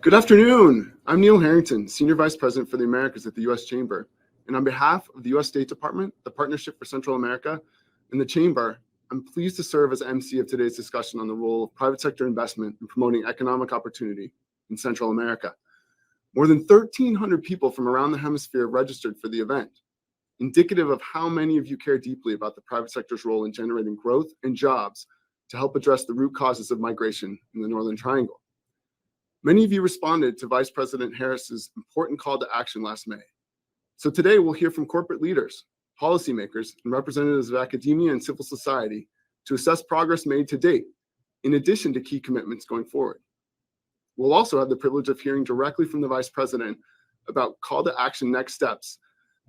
Good afternoon. I'm Neil Harrington, Senior Vice President for the Americas at the U.S. Chamber. And on behalf of the U.S. State Department, the Partnership for Central America, and the Chamber, I'm pleased to serve as MC of today's discussion on the role of private sector investment in promoting economic opportunity in Central America. More than 1,300 people from around the hemisphere registered for the event, indicative of how many of you care deeply about the private sector's role in generating growth and jobs to help address the root causes of migration in the Northern Triangle. Many of you responded to Vice President Harris's important call to action last May. So today we'll hear from corporate leaders, policymakers, and representatives of academia and civil society to assess progress made to date, in addition to key commitments going forward. We'll also have the privilege of hearing directly from the Vice President about call to action next steps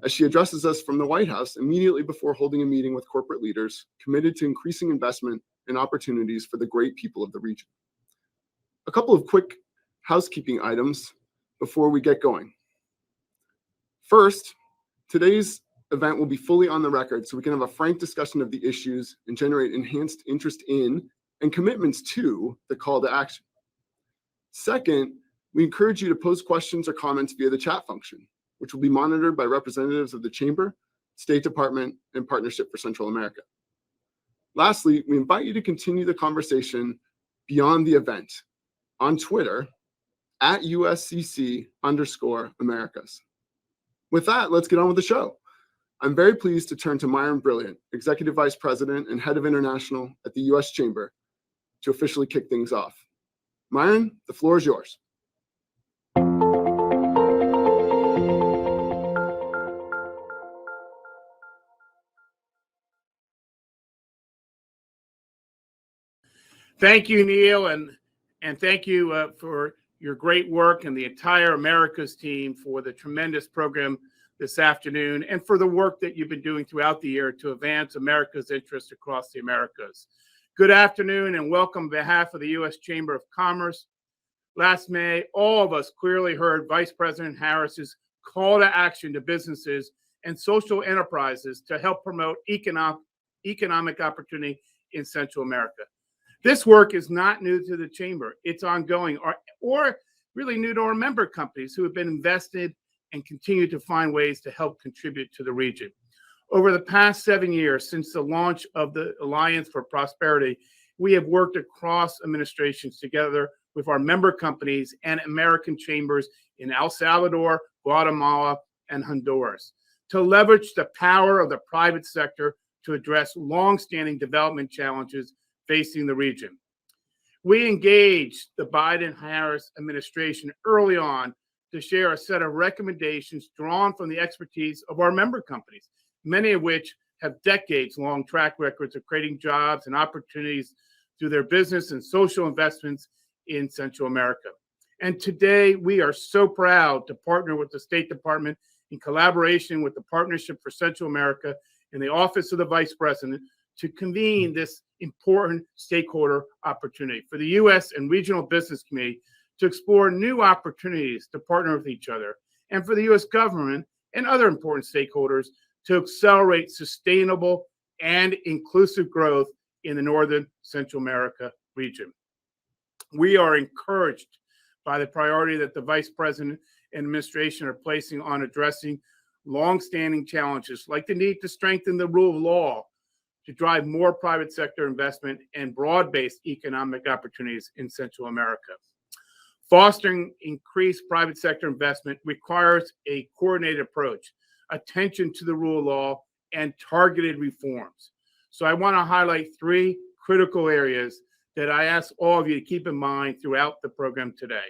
as she addresses us from the White House immediately before holding a meeting with corporate leaders committed to increasing investment and opportunities for the great people of the region. A couple of quick housekeeping items before we get going. First, today's event will be fully on the record so we can have a frank discussion of the issues and generate enhanced interest in and commitments to the call to action. Second, we encourage you to post questions or comments via the chat function, which will be monitored by representatives of the Chamber, State Department, and Partnership for Central America. Lastly, we invite you to continue the conversation beyond the event on Twitter at USCC_Americas. With that, let's get on with the show. I'm very pleased to turn to Myron Brilliant, Executive Vice President and Head of International at the U.S. Chamber, to officially kick things off. Myron, the floor is yours. Thank you, Neil, and thank you for your great work and the entire Americas team for the tremendous program this afternoon and for the work that you've been doing throughout the year to advance America's interests across the Americas. Good afternoon and welcome on behalf of the U.S. Chamber of Commerce. Last May, all of us clearly heard Vice President Harris's call to action to businesses and social enterprises to help promote economic opportunity in Central America. This work is not new to the Chamber. It's ongoing or really new to our member companies who have been invested and continue to find ways to help contribute to the region. Over the past 7 years, since the launch of the Alliance for Prosperity, we have worked across administrations together with our member companies and American chambers in El Salvador, Guatemala, and Honduras to leverage the power of the private sector to address longstanding development challenges facing the region. We engaged the Biden-Harris administration early on to share a set of recommendations drawn from the expertise of our member companies, many of which have decades-long track records of creating jobs and opportunities through their business and social investments in Central America. And today, we are so proud to partner with the State Department in collaboration with the Partnership for Central America and the Office of the Vice President to convene this important stakeholder opportunity for the U.S. and regional business community to explore new opportunities to partner with each other, and for the U.S. government and other important stakeholders to accelerate sustainable and inclusive growth in the Northern Central America region. We are encouraged by the priority that the Vice President and administration are placing on addressing longstanding challenges like the need to strengthen the rule of law, to drive more private sector investment and broad-based economic opportunities in Central America. Fostering increased private sector investment requires a coordinated approach, attention to the rule of law, and targeted reforms. So I want to highlight 3 critical areas that I ask all of you to keep in mind throughout the program today.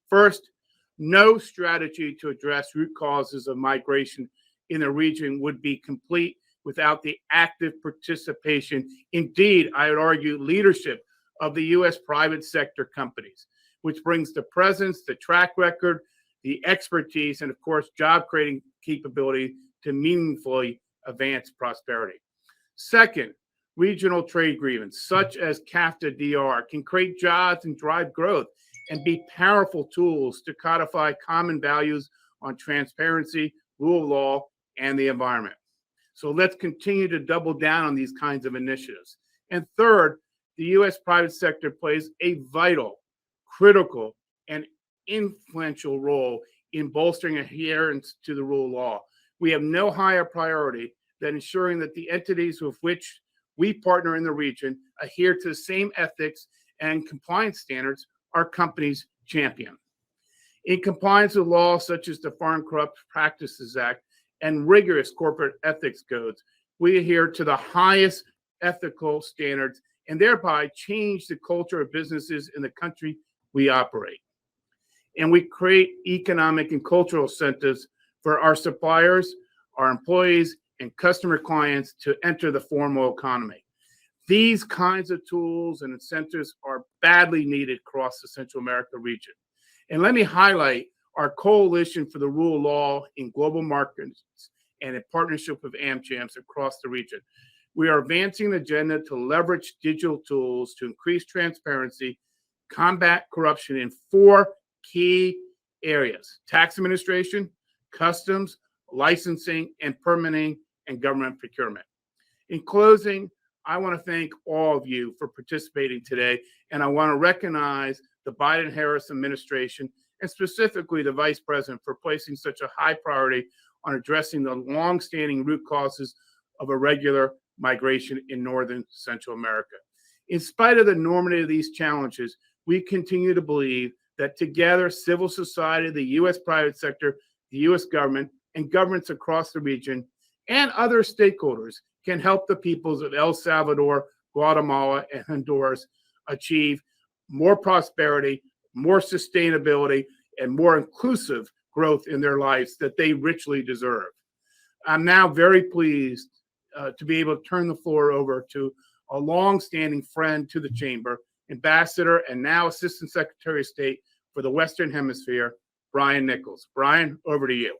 First, no strategy to address root causes of migration in the region would be complete without the active participation, indeed, I would argue, leadership of the U.S. private sector companies, which brings the presence, the track record, the expertise, and of course, job creating capability to meaningfully advance prosperity. Second, regional trade agreements, such as CAFTA-DR, can create jobs and drive growth and be powerful tools to codify common values on transparency, rule of law, and the environment. So let's continue to double down on these kinds of initiatives. And third, the U.S. private sector plays a vital, critical, and influential role in bolstering adherence to the rule of law. We have no higher priority than ensuring that the entities with which we partner in the region adhere to the same ethics and compliance standards our companies champion. In compliance with laws such as the Foreign Corrupt Practices Act and rigorous corporate ethics codes, we adhere to the highest ethical standards and thereby change the culture of businesses in the country we operate. And we create economic and cultural incentives for our suppliers, our employees, and customer clients to enter the formal economy. These kinds of tools and incentives are badly needed across the Central America region. And let me highlight our coalition for the rule of law in global markets and in partnership with AmChams across the region. We are advancing the agenda to leverage digital tools to increase transparency, combat corruption in 4 key areas: tax administration, customs, licensing and permitting, and government procurement. In closing, I want to thank all of you for participating today, and I want to recognize the Biden-Harris administration and specifically the Vice President for placing such a high priority on addressing the long-standing root causes of irregular migration in Northern Central America. In spite of the enormity of these challenges, we continue to believe that together, civil society, the U.S. private sector, the U.S. government, and governments across the region, and other stakeholders can help the peoples of El Salvador, Guatemala, and Honduras achieve more prosperity, more sustainability, and more inclusive growth in their lives that they richly deserve. I'm now very pleased to be able to turn the floor over to a longstanding friend to the Chamber, Ambassador and now Assistant Secretary of State for the Western Hemisphere, Brian Nichols. Brian, over to you.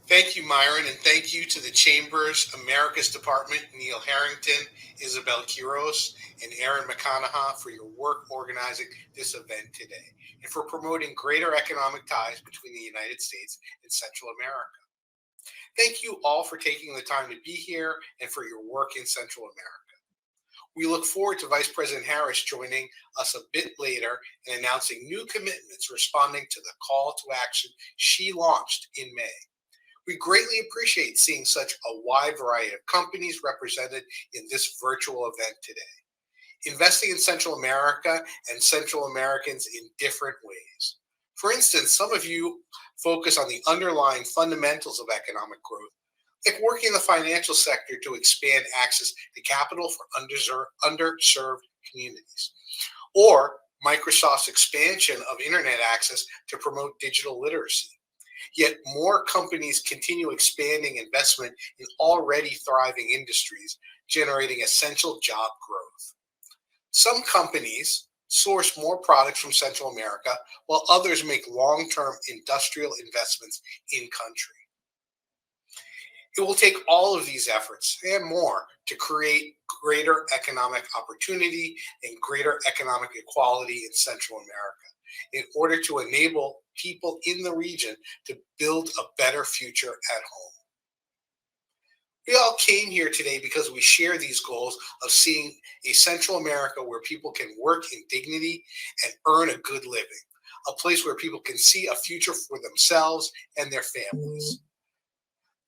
Thank you, Myron, and thank you to the Chamber's Americas Department, Neil Harrington, Isabel Quiros, and Aaron McConaughey for your work organizing this event today and for promoting greater economic ties between the United States and Central America. Thank you all for taking the time to be here and for your work in Central America. We look forward to Vice President Harris joining us a bit later and announcing new commitments responding to the call to action she launched in May. We greatly appreciate seeing such a wide variety of companies represented in this virtual event today, investing in Central America and Central Americans in different ways. For instance, some of you focus on the underlying fundamentals of economic growth, like working in the financial sector to expand access to capital for underserved communities, or Microsoft's expansion of internet access to promote digital literacy. Yet more companies continue expanding investment in already thriving industries, generating essential job growth. Some companies source more products from Central America, while others make long-term industrial investments in country. It will take all of these efforts and more to create greater economic opportunity and greater economic equality in Central America in order to enable people in the region to build a better future at home. We all came here today because we share these goals of seeing a Central America where people can work in dignity and earn a good living, a place where people can see a future for themselves and their families.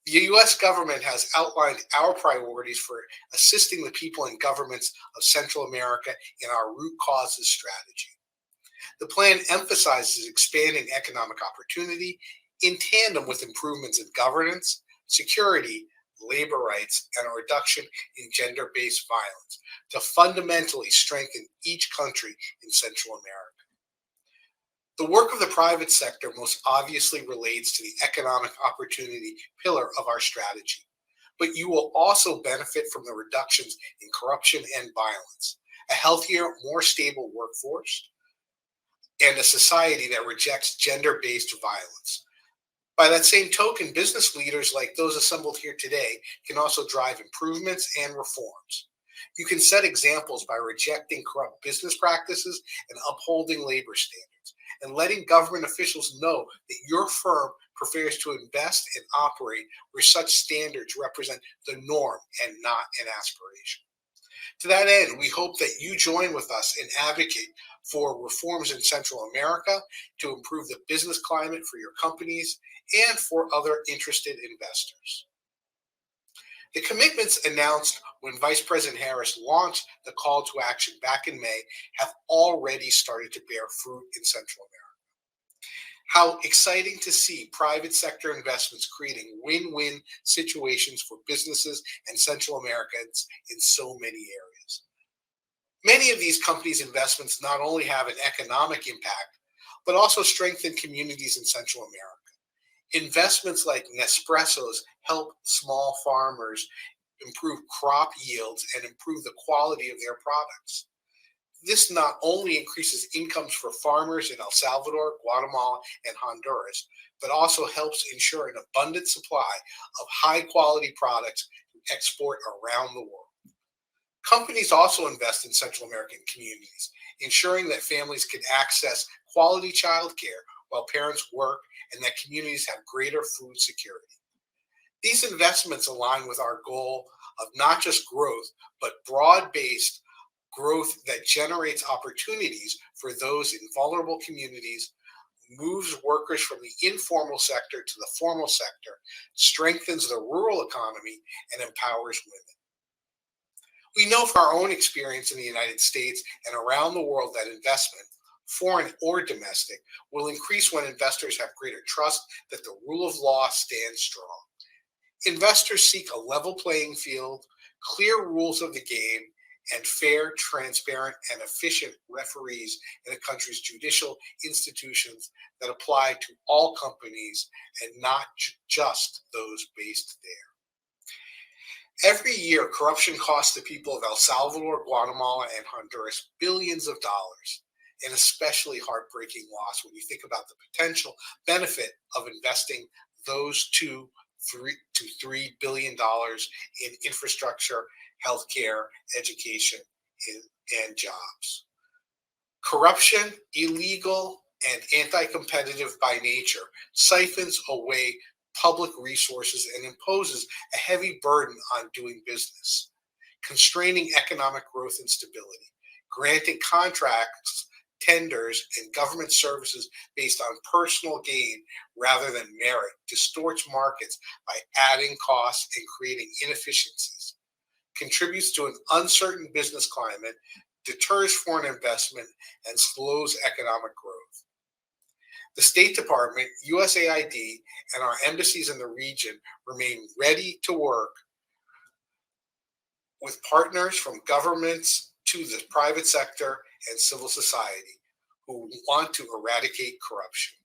The U.S. government has outlined our priorities for assisting the people and governments of Central America in our root causes strategy. The plan emphasizes expanding economic opportunity in tandem with improvements in governance, security, labor rights, and a reduction in gender-based violence to fundamentally strengthen each country in Central America. The work of the private sector most obviously relates to the economic opportunity pillar of our strategy, but you will also benefit from the reductions in corruption and violence, a healthier, more stable workforce, and a society that rejects gender-based violence. By that same token, business leaders like those assembled here today can also drive improvements and reforms. You can set examples by rejecting corrupt business practices and upholding labor standards, and letting government officials know that your firm prefers to invest and operate where such standards represent the norm and not an aspiration. To that end, we hope that you join with us and advocate for reforms in Central America to improve the business climate for your companies and for other interested investors. The commitments announced when Vice President Harris launched the call to action back in May have already started to bear fruit in Central America. How exciting to see private sector investments creating win-win situations for businesses and Central Americans in so many areas. Many of these companies' investments not only have an economic impact, but also strengthen communities in Central America. Investments like Nespresso's help small farmers improve crop yields and improve the quality of their products. This not only increases incomes for farmers in El Salvador, Guatemala, and Honduras, but also helps ensure an abundant supply of high-quality products to export around the world. Companies also invest in Central American communities, ensuring that families can access quality childcare while parents work and that communities have greater food security. These investments align with our goal of not just growth, but broad-based growth that generates opportunities for those in vulnerable communities, moves workers from the informal sector to the formal sector, strengthens the rural economy, and empowers women. We know from our own experience in the United States and around the world that investment, foreign or domestic, will increase when investors have greater trust that the rule of law stands strong. Investors seek a level playing field, clear rules of the game, and fair, transparent, and efficient referees in a country's judicial institutions that apply to all companies and not just those based there. Every year, corruption costs the people of El Salvador, Guatemala, and Honduras billions of dollars, an especially heartbreaking loss when you think about the potential benefit of investing those $2 to $3 billion in infrastructure, healthcare, education, and jobs. Corruption, illegal, and anti-competitive by nature, siphons away public resources and imposes a heavy burden on doing business, constraining economic growth and stability, granting contracts, tenders, and government services based on personal gain rather than merit, distorts markets by adding costs and creating inefficiencies, contributes to an uncertain business climate, deters foreign investment, and slows economic growth. The State Department, USAID, and our embassies in the region remain ready to work with partners from governments to the private sector and civil society who want to eradicate corruption.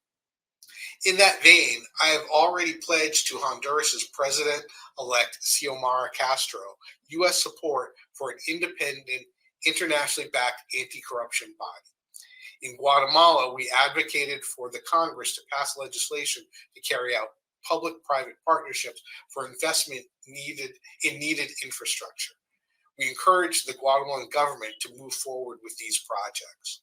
In that vein, I have already pledged to Honduras's President-elect Xiomara Castro U.S. support for an independent, internationally backed anti-corruption body. In Guatemala, we advocated for the Congress to pass legislation to carry out public-private partnerships for investment in needed infrastructure. We encourage the Guatemalan government to move forward with these projects.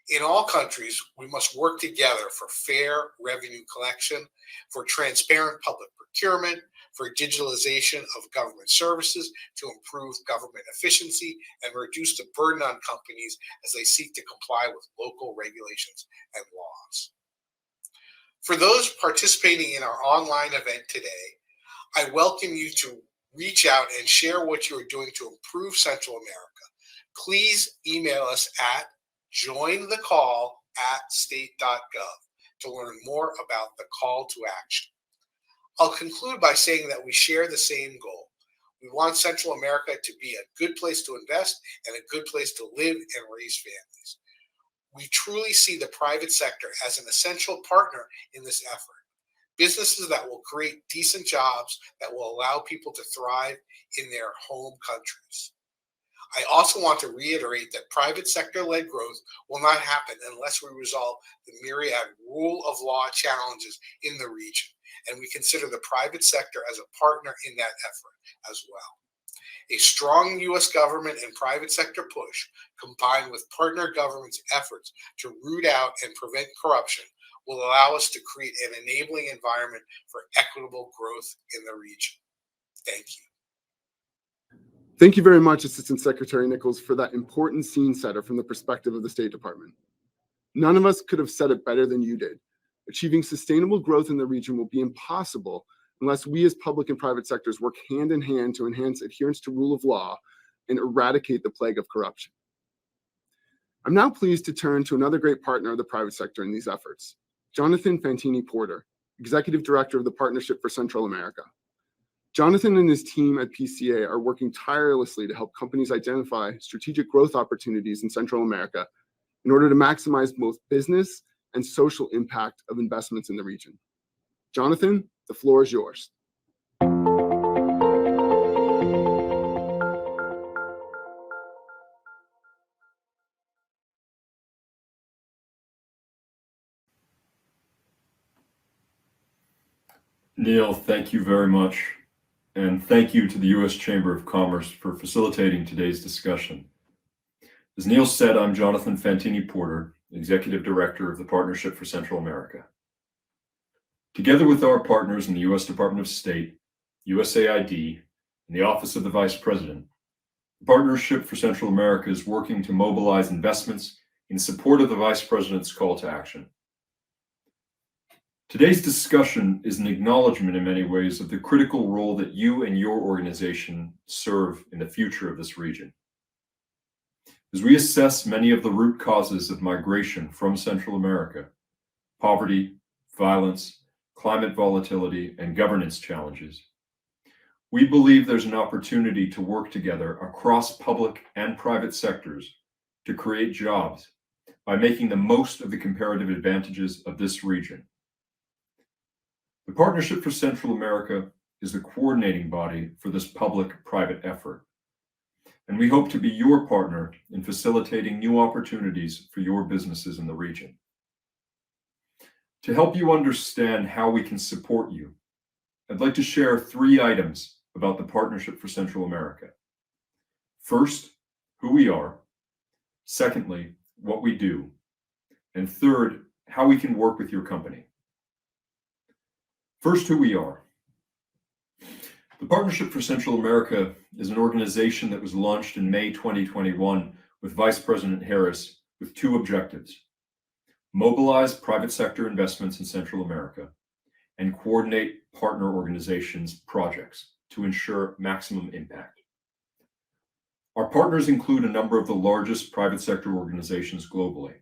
In all countries, we must work together for fair revenue collection, for transparent public procurement, for digitalization of government services to improve government efficiency and reduce the burden on companies as they seek to comply with local regulations and laws. For those participating in our online event today, I welcome you to reach out and share what you are doing to improve Central America. Please email us at jointhecall@state.gov to learn more about the call to action. I'll conclude by saying that we share the same goal. We want Central America to be a good place to invest and a good place to live and raise families. We truly see the private sector as an essential partner in this effort. Businesses that will create decent jobs that will allow people to thrive in their home countries. I also want to reiterate that private sector-led growth will not happen unless we resolve the myriad rule of law challenges in the region, and we consider the private sector as a partner in that effort as well. A strong U.S. government and private sector push, combined with partner governments' efforts to root out and prevent corruption, will allow us to create an enabling environment for equitable growth in the region. Thank you. Thank you very much, Assistant Secretary Nichols, for that important scene setter from the perspective of the State Department. None of us could have said it better than you did. Achieving sustainable growth in the region will be impossible unless we as public and private sectors work hand in hand to enhance adherence to rule of law and eradicate the plague of corruption. I'm now pleased to turn to another great partner of the private sector in these efforts, Jonathan Fantini Porter, Executive Director of the Partnership for Central America. Jonathan and his team at PCA are working tirelessly to help companies identify strategic growth opportunities in Central America in order to maximize both business and social impact of investments in the region. Jonathan, the floor is yours. Neil, thank you very much. And thank you to the U.S. Chamber of Commerce for facilitating today's discussion. As Neil said, I'm Jonathan Fantini Porter, Executive Director of the Partnership for Central America. Together with our partners in the U.S. Department of State, USAID, and the Office of the Vice President, the Partnership for Central America is working to mobilize investments in support of the Vice President's call to action. Today's discussion is an acknowledgement in many ways of the critical role that you and your organization serve in the future of this region. As we assess many of the root causes of migration from Central America, poverty, violence, climate volatility, and governance challenges, we believe there's an opportunity to work together across public and private sectors to create jobs by making the most of the comparative advantages of this region. The Partnership for Central America is the coordinating body for this public-private effort, and we hope to be your partner in facilitating new opportunities for your businesses in the region. To help you understand how we can support you, I'd like to share 3 items about the Partnership for Central America. First, who we are. Secondly, what we do. And third, how we can work with your company. First, who we are. The Partnership for Central America is an organization that was launched in May 2021 with Vice President Harris with 2 objectives: mobilize private sector investments in Central America and coordinate partner organizations' projects to ensure maximum impact. Our partners include a number of the largest private sector organizations globally,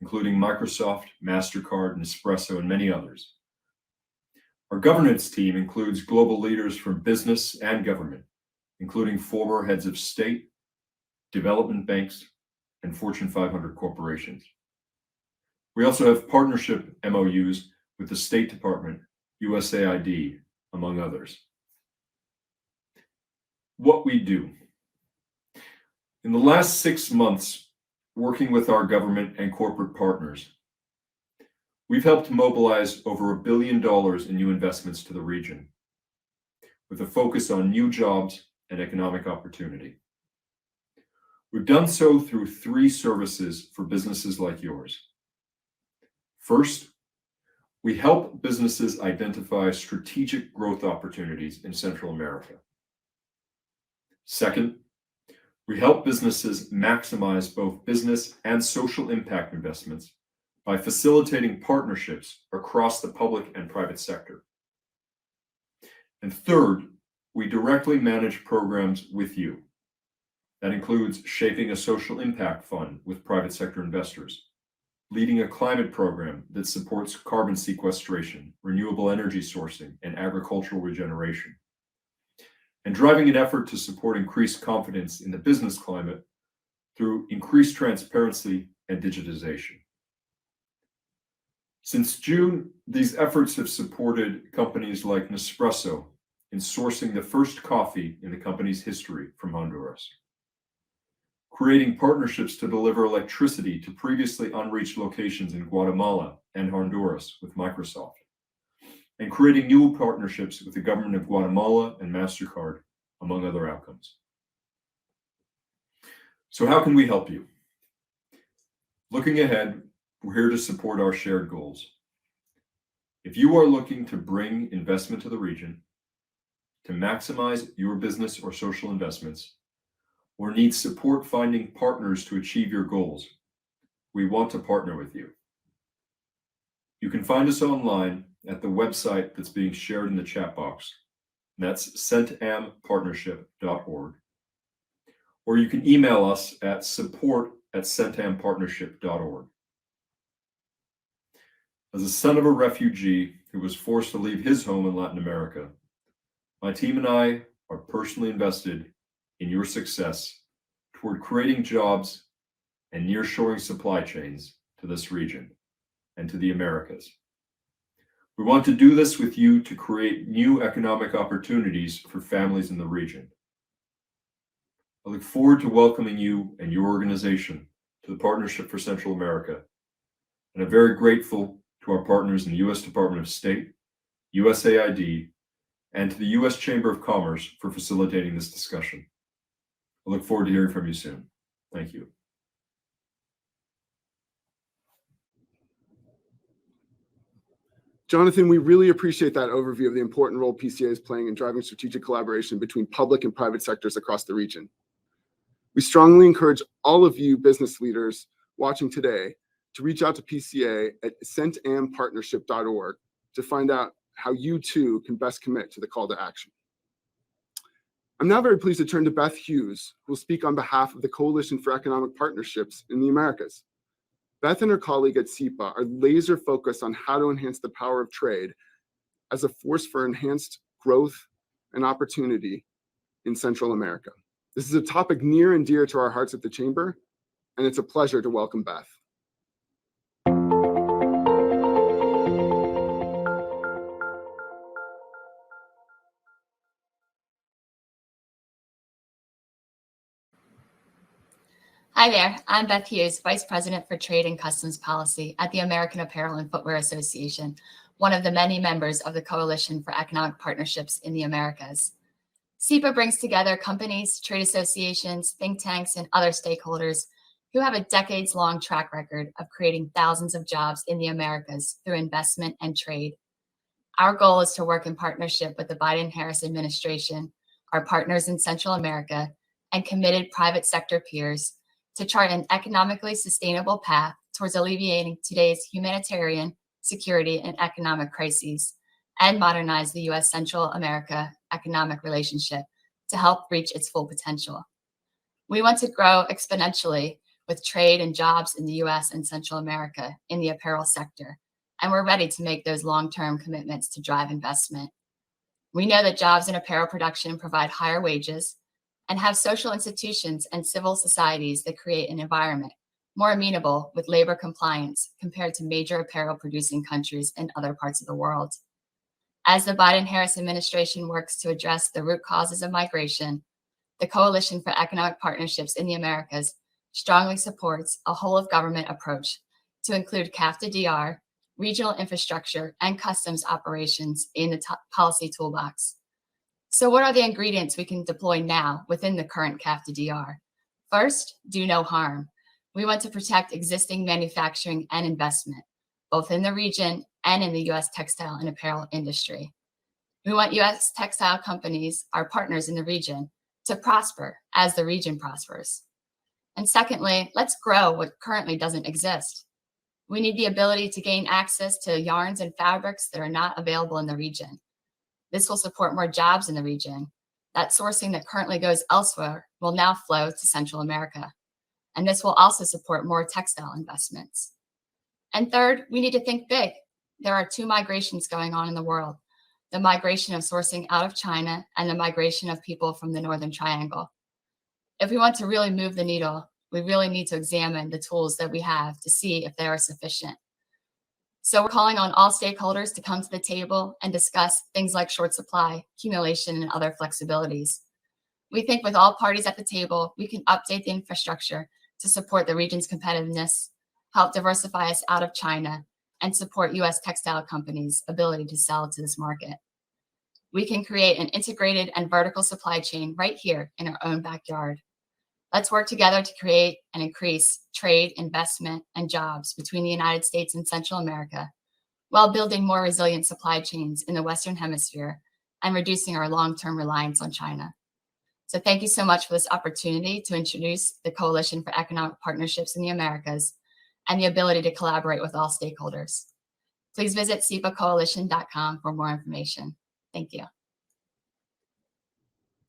including Microsoft, MasterCard, Nespresso, and many others. Our governance team includes global leaders from business and government, including former heads of state, development banks, and Fortune 500 corporations. We also have partnership MOUs with the State Department, USAID, among others. What we do. In the last 6 months, working with our government and corporate partners, we've helped mobilize over $1 billion in new investments to the region, with a focus on new jobs and economic opportunity. We've done so through 3 services for businesses like yours. First, we help businesses identify strategic growth opportunities in Central America. Second, we help businesses maximize both business and social impact investments by facilitating partnerships across the public and private sector. And third, we directly manage programs with you. That includes shaping a social impact fund with private sector investors, leading a climate program that supports carbon sequestration, renewable energy sourcing, and agricultural regeneration, and driving an effort to support increased confidence in the business climate through increased transparency and digitization. Since June, these efforts have supported companies like Nespresso in sourcing the first coffee in the company's history from Honduras, creating partnerships to deliver electricity to previously unreached locations in Guatemala and Honduras with Microsoft, and creating new partnerships with the government of Guatemala and MasterCard, among other outcomes. So how can we help you? Looking ahead, we're here to support our shared goals. If you are looking to bring investment to the region, to maximize your business or social investments, or need support finding partners to achieve your goals, we want to partner with you. You can find us online at the website that's being shared in the chat box. That's centampartnership.org. Or you can email us at support@centampartnership.org. As a son of a refugee who was forced to leave his home in Latin America, my team and I are personally invested in your success toward creating jobs and nearshoring supply chains to this region and to the Americas. We want to do this with you to create new economic opportunities for families in the region. I look forward to welcoming you and your organization to the Partnership for Central America, and I'm very grateful to our partners in the U.S. Department of State, USAID, and to the U.S. Chamber of Commerce for facilitating this discussion. I look forward to hearing from you soon. Thank you. Jonathan, we really appreciate that overview of the important role PCA is playing in driving strategic collaboration between public and private sectors across the region. We strongly encourage all of you business leaders watching today to reach out to PCA at centampartnership.org to find out how you too can best commit to the call to action. I'm now very pleased to turn to Beth Hughes, who will speak on behalf of the Coalition for Economic Partnerships in the Americas. Beth and her colleague at CEPA are laser focused on how to enhance the power of trade as a force for enhanced growth and opportunity in Central America. This is a topic near and dear to our hearts at the Chamber, and it's a pleasure to welcome Beth. Hi there, I'm Beth Hughes, Vice President for Trade and Customs Policy at the American Apparel and Footwear Association, one of the many members of the Coalition for Economic Partnerships in the Americas. CEPA brings together companies, trade associations, think tanks, and other stakeholders who have a decades-long track record of creating thousands of jobs in the Americas through investment and trade. Our goal is to work in partnership with the Biden-Harris administration, our partners in Central America, and committed private sector peers to chart an economically sustainable path towards alleviating today's humanitarian, security, and economic crises, and modernize the U.S. Central America economic relationship to help reach its full potential. We want to grow exponentially with trade and jobs in the U.S. and Central America in the apparel sector, and we're ready to make those long-term commitments to drive investment. We know that jobs in apparel production provide higher wages and have social institutions and civil societies that create an environment more amenable with labor compliance compared to major apparel producing countries in other parts of the world. As the Biden-Harris administration works to address the root causes of migration, the Coalition for Economic Partnerships in the Americas strongly supports a whole-of-government approach to include CAFTA-DR, regional infrastructure, and customs operations in the policy toolbox. So what are the ingredients we can deploy now within the current CAFTA-DR? First, do no harm. We want to protect existing manufacturing and investment, both in the region and in the U.S. textile and apparel industry. We want U.S. textile companies, our partners in the region, to prosper as the region prospers. And secondly, let's grow what currently doesn't exist. We need the ability to gain access to yarns and fabrics that are not available in the region. This will support more jobs in the region. That sourcing that currently goes elsewhere will now flow to Central America. And this will also support more textile investments. And third, we need to think big. There are two migrations going on in the world: the migration of sourcing out of China and the migration of people from the Northern Triangle. If we want to really move the needle, we really need to examine the tools that we have to see if they are sufficient. So we're calling on all stakeholders to come to the table and discuss things like short supply, accumulation, and other flexibilities. We think with all parties at the table, we can update the infrastructure to support the region's competitiveness, help diversify us out of China, and support U.S. textile companies' ability to sell to this market. We can create an integrated and vertical supply chain right here in our own backyard. Let's work together to create and increase trade, investment, and jobs between the United States and Central America, while building more resilient supply chains in the Western Hemisphere and reducing our long-term reliance on China. So thank you so much for this opportunity to introduce the Coalition for Economic Partnerships in the Americas and the ability to collaborate with all stakeholders. Please visit cepacoalition.com for more information. Thank you.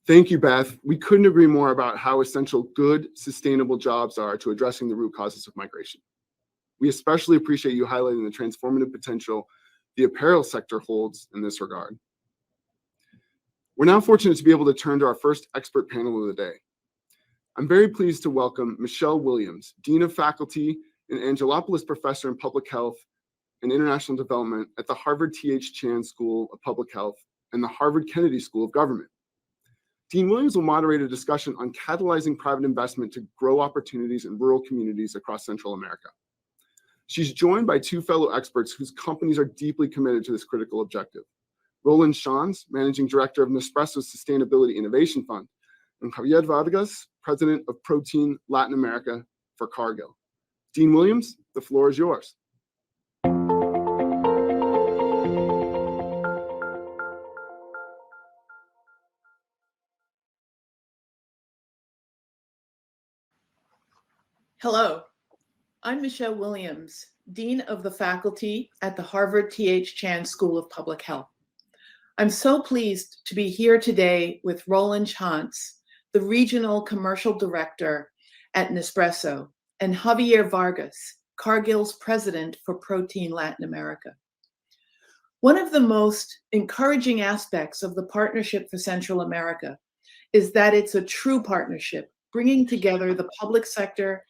Thank you, Beth. We couldn't agree more about how essential good, sustainable jobs are to addressing the root causes of migration. We especially appreciate you highlighting the transformative potential the apparel sector holds in this regard. We're now fortunate to be able to turn to our first expert panel of the day. I'm very pleased to welcome Michelle Williams, Dean of Faculty and Angelopoulos Professor in Public Health and International Development at the Harvard T.H. Chan School of Public Health and the Harvard Kennedy School of Government. Dean Williams will moderate a discussion on catalyzing private investment to grow opportunities in rural communities across Central America. She's joined by two fellow experts whose companies are deeply committed to this critical objective. Roland Shans, Managing Director of Nespresso's Sustainability Innovation Fund, and Javier Vargas, President of Protein Latin America for Cargill. Dean Williams, the floor is yours. Hello, I'm Michelle Williams, Dean of the Faculty at the Harvard T.H. Chan School of Public Health. I'm so pleased to be here today with Roland Shantz, the Regional Commercial Director at Nespresso, and Javier Vargas, Cargill's President for Protein Latin America. One of the most encouraging aspects of the Partnership for Central America is that it's a true partnership, bringing together the public sector,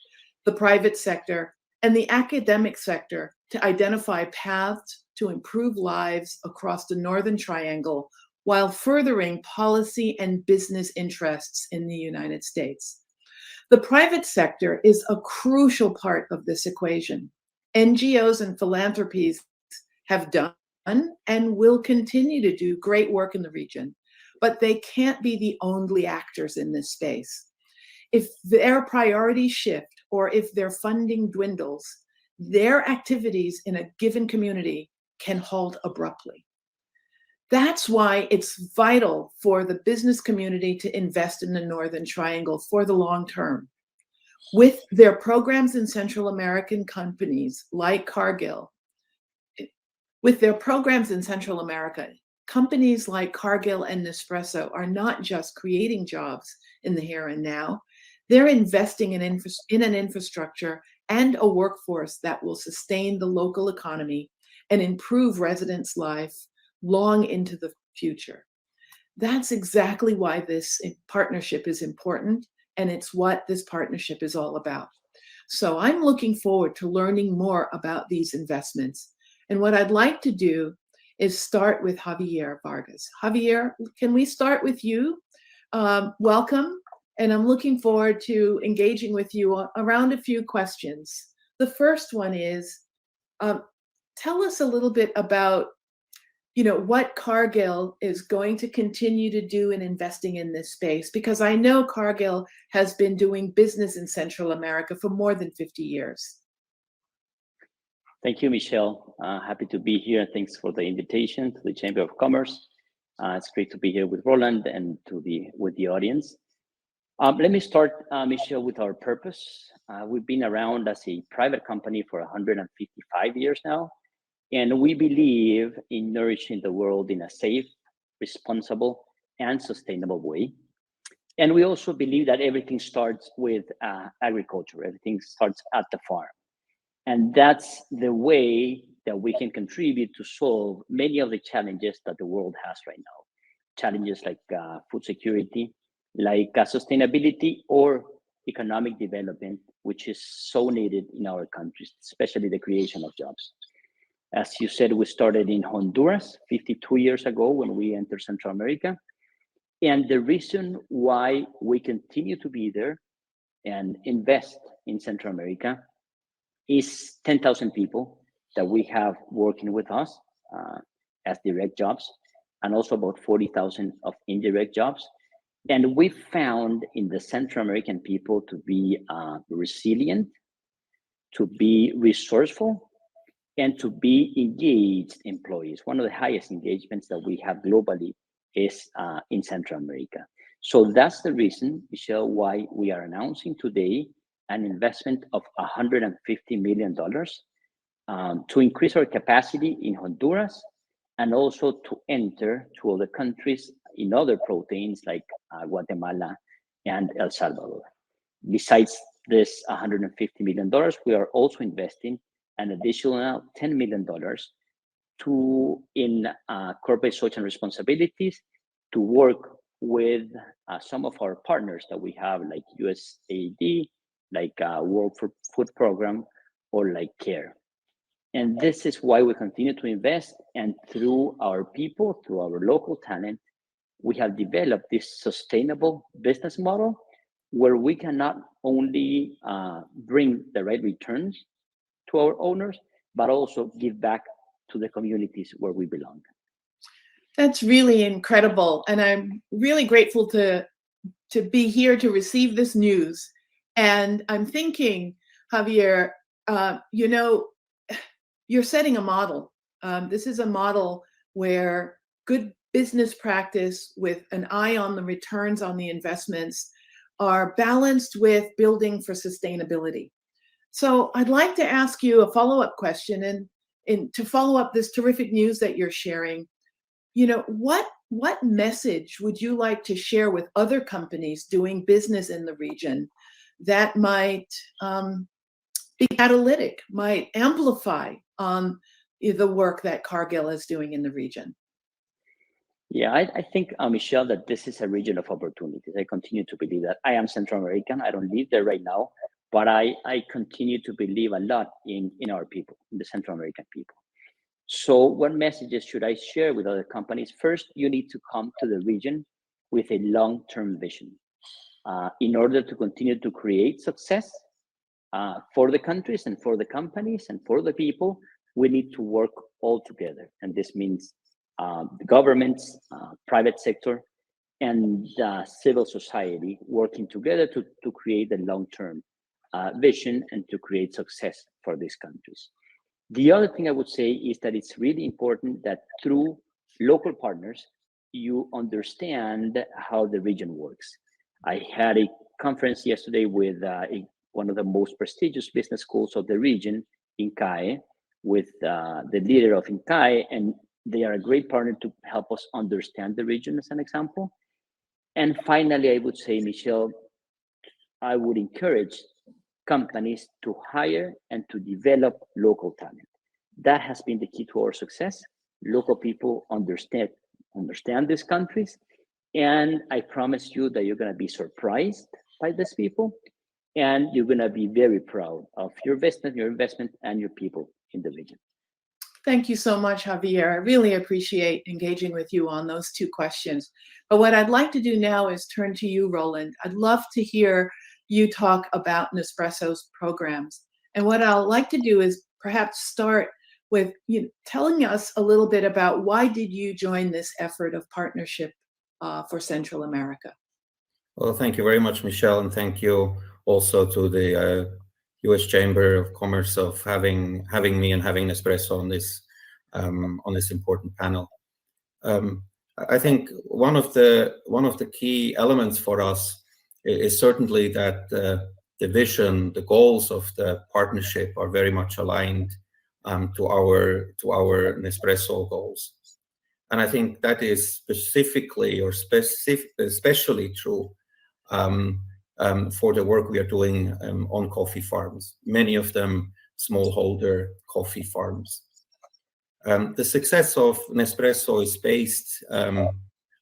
the private sector, and the academic sector to identify paths to improve lives across the Northern Triangle while furthering policy and business interests in the United States. The private sector is a crucial part of this equation. NGOs and philanthropies have done and will continue to do great work in the region, but they can't be the only actors in this space. If their priorities shift or if their funding dwindles, their activities in a given community can halt abruptly. That's why it's vital for the business community to invest in the Northern Triangle for the long term. With their programs in Central American companies like Cargill, companies like Cargill and Nespresso are not just creating jobs in the here and now, they're investing in an infrastructure and a workforce that will sustain the local economy and improve residents' life long into the future. That's exactly why this partnership is important, and it's what this partnership is all about. So I'm looking forward to learning more about these investments. And what I'd like to do is start with Javier Vargas. Javier, can we start with you? Welcome. And I'm looking forward to engaging with you around a few questions. The first one is, tell us a little bit about, what Cargill is going to continue to do in investing in this space, because I know Cargill has been doing business in Central America for more than 50 years. Thank you, Michelle. Happy to be here. Thanks for the invitation to the Chamber of Commerce. It's great to be here with Roland and to be with the audience. Let me start, Michelle, with our purpose. We've been around as a private company for 155 years now, and we believe in nourishing the world in a safe, responsible, and sustainable way. And we also believe that everything starts with agriculture. Everything starts at the farm. And that's the way that we can contribute to solve many of the challenges that the world has right now. Challenges like food security, like sustainability or economic development, which is so needed in our countries, especially the creation of jobs. As you said, we started in Honduras 52 years ago when we entered Central America. And the reason why we continue to be there and invest in Central America is 10,000 people that we have working with us as direct jobs, and also about 40,000 of indirect jobs. And we found in the Central American people to be resilient, to be resourceful, and to be engaged employees. One of the highest engagements that we have globally is in Central America. So that's the reason, Michelle, why we are announcing today an investment of $150 million to increase our capacity in Honduras and also to enter to other countries in other proteins like Guatemala and El Salvador. Besides this $150 million, we are also investing an additional $10 million in corporate social responsibilities to work with some of our partners that we have, like USAID, like World Food Program, or like CARE. And this is why we continue to invest. And through our people, through our local talent, we have developed this sustainable business model where we can not only bring the right returns to our owners, but also give back to the communities where we belong. That's really incredible. And I'm really grateful to be here to receive this news. And I'm thinking, Javier, you're setting a model. This is a model where good business practice with an eye on the returns on the investments are balanced with building for sustainability. So I'd like to ask you a follow-up question, and to follow up this terrific news that you're sharing, what message would you like to share with other companies doing business in the region that might be catalytic, might amplify the work that Cargill is doing in the region? Yeah, I think, Michelle, that this is a region of opportunities. I continue to believe that. I am Central American. I don't live there right now, but I continue to believe a lot in our people, in the Central American people. So what messages should I share with other companies? First, you need to come to the region with a long-term vision in order to continue to create success for the countries and for the companies and for the people. We need to work all together. And this means the governments, private sector, and civil society working together to create a long-term vision and to create success for these countries. The other thing I would say is that it's really important that through local partners, you understand how the region works. I had a conference yesterday with one of the most prestigious business schools of the region, INCAE, with the leader of INCAE, and they are a great partner to help us understand the region as an example. And finally, I would say, Michelle, I would encourage companies to hire and to develop local talent. That has been the key to our success. Local people understand these countries. And I promise you that you're going to be surprised by these people. And you're going to be very proud of your investment and your people in the region. Thank you so much, Javier. I really appreciate engaging with you on those two questions. But what I'd like to do now is turn to you, Roland. I'd love to hear you talk about Nespresso's programs. And what I'll like to do is perhaps start with telling us a little bit about why did you join this effort of partnership for Central America? Well, thank you very much, Michelle, and thank you also to the U.S. Chamber of Commerce of having me and having Nespresso on this important panel. I think one of the key elements for us is certainly that the vision, the goals of the partnership are very much aligned to our Nespresso goals, and I think that is especially true for the work we are doing on coffee farms, many of them smallholder coffee farms. The success of Nespresso is based, on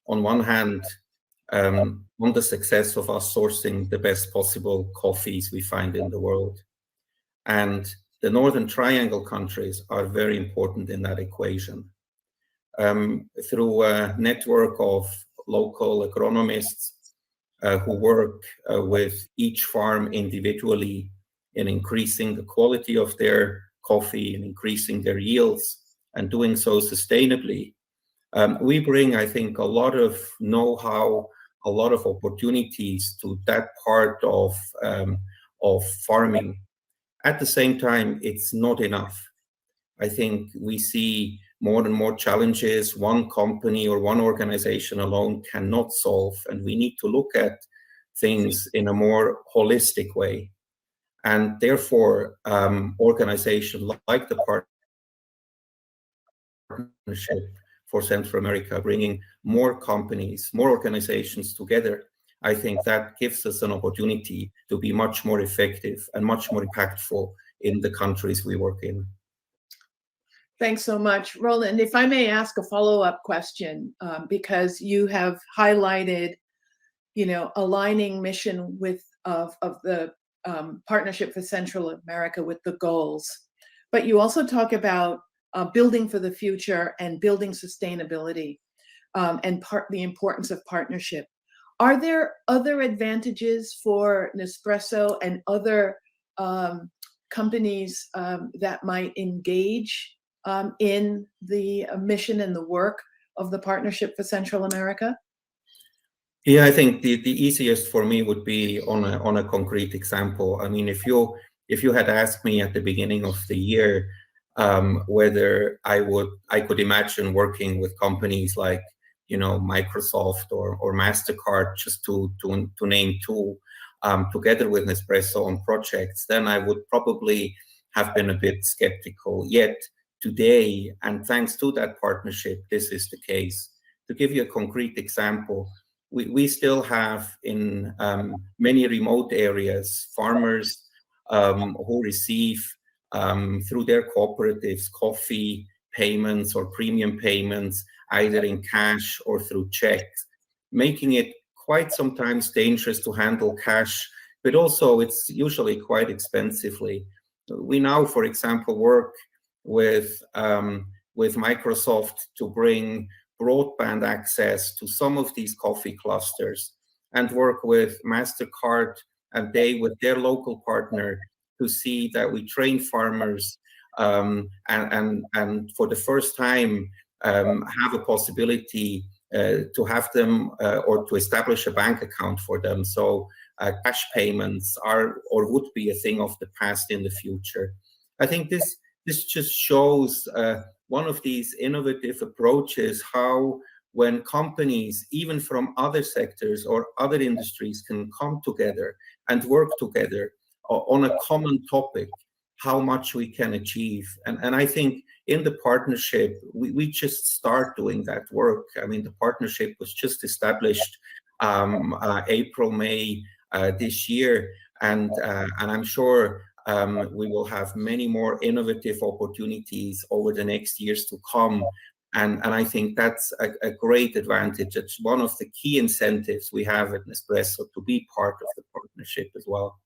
one hand, on the success of us sourcing the best possible coffees we find in the world. And the Northern Triangle countries are very important in that equation. Through a network of local agronomists who work with each farm individually in increasing the quality of their coffee and increasing their yields and doing so sustainably, we bring, I think, a lot of know-how, a lot of opportunities to that part of farming. At the same time, it's not enough. I think we see more and more challenges one company or one organization alone cannot solve, and we need to look at things in a more holistic way. And therefore, organizations like the Partnership for Central America, bringing more companies, more organizations together, I think that gives us an opportunity to be much more effective and much more impactful in the countries we work in. Thanks so much, Roland. If I may ask a follow-up question, because you have highlighted, aligning mission of the Partnership for Central America with the goals, but you also talk about building for the future and building sustainability, and the importance of partnership. Are there other advantages for Nespresso and other companies that might engage in the mission and the work of the Partnership for Central America? Yeah, I think the easiest for me would be on a concrete example. I mean, if you had asked me at the beginning of the year whether I could imagine working with companies like Microsoft or MasterCard, just to name two, together with Nespresso on projects, then I would probably have been a bit skeptical. Yet today, and thanks to that partnership, this is the case. To give you a concrete example, we still have in many remote areas farmers who receive through their cooperatives coffee payments or premium payments either in cash or through checks, making it quite sometimes dangerous to handle cash, but also it's usually quite expensively. We now, for example, work with Microsoft to bring broadband access to some of these coffee clusters, and work with MasterCard and they with their local partner to see that we train farmers and for the first time have a possibility to have them or to establish a bank account for them. So cash payments are or would be a thing of the past in the future. I think this just shows one of these innovative approaches, how when companies, even from other sectors or other industries, can come together and work together on a common topic, how much we can achieve. And I think in the partnership, we just start doing that work. I mean, the partnership was just established April, May this year, and I'm sure we will have many more innovative opportunities over the next years to come. And I think that's a great advantage. It's one of the key incentives we have at Nespresso to be part of the partnership as well.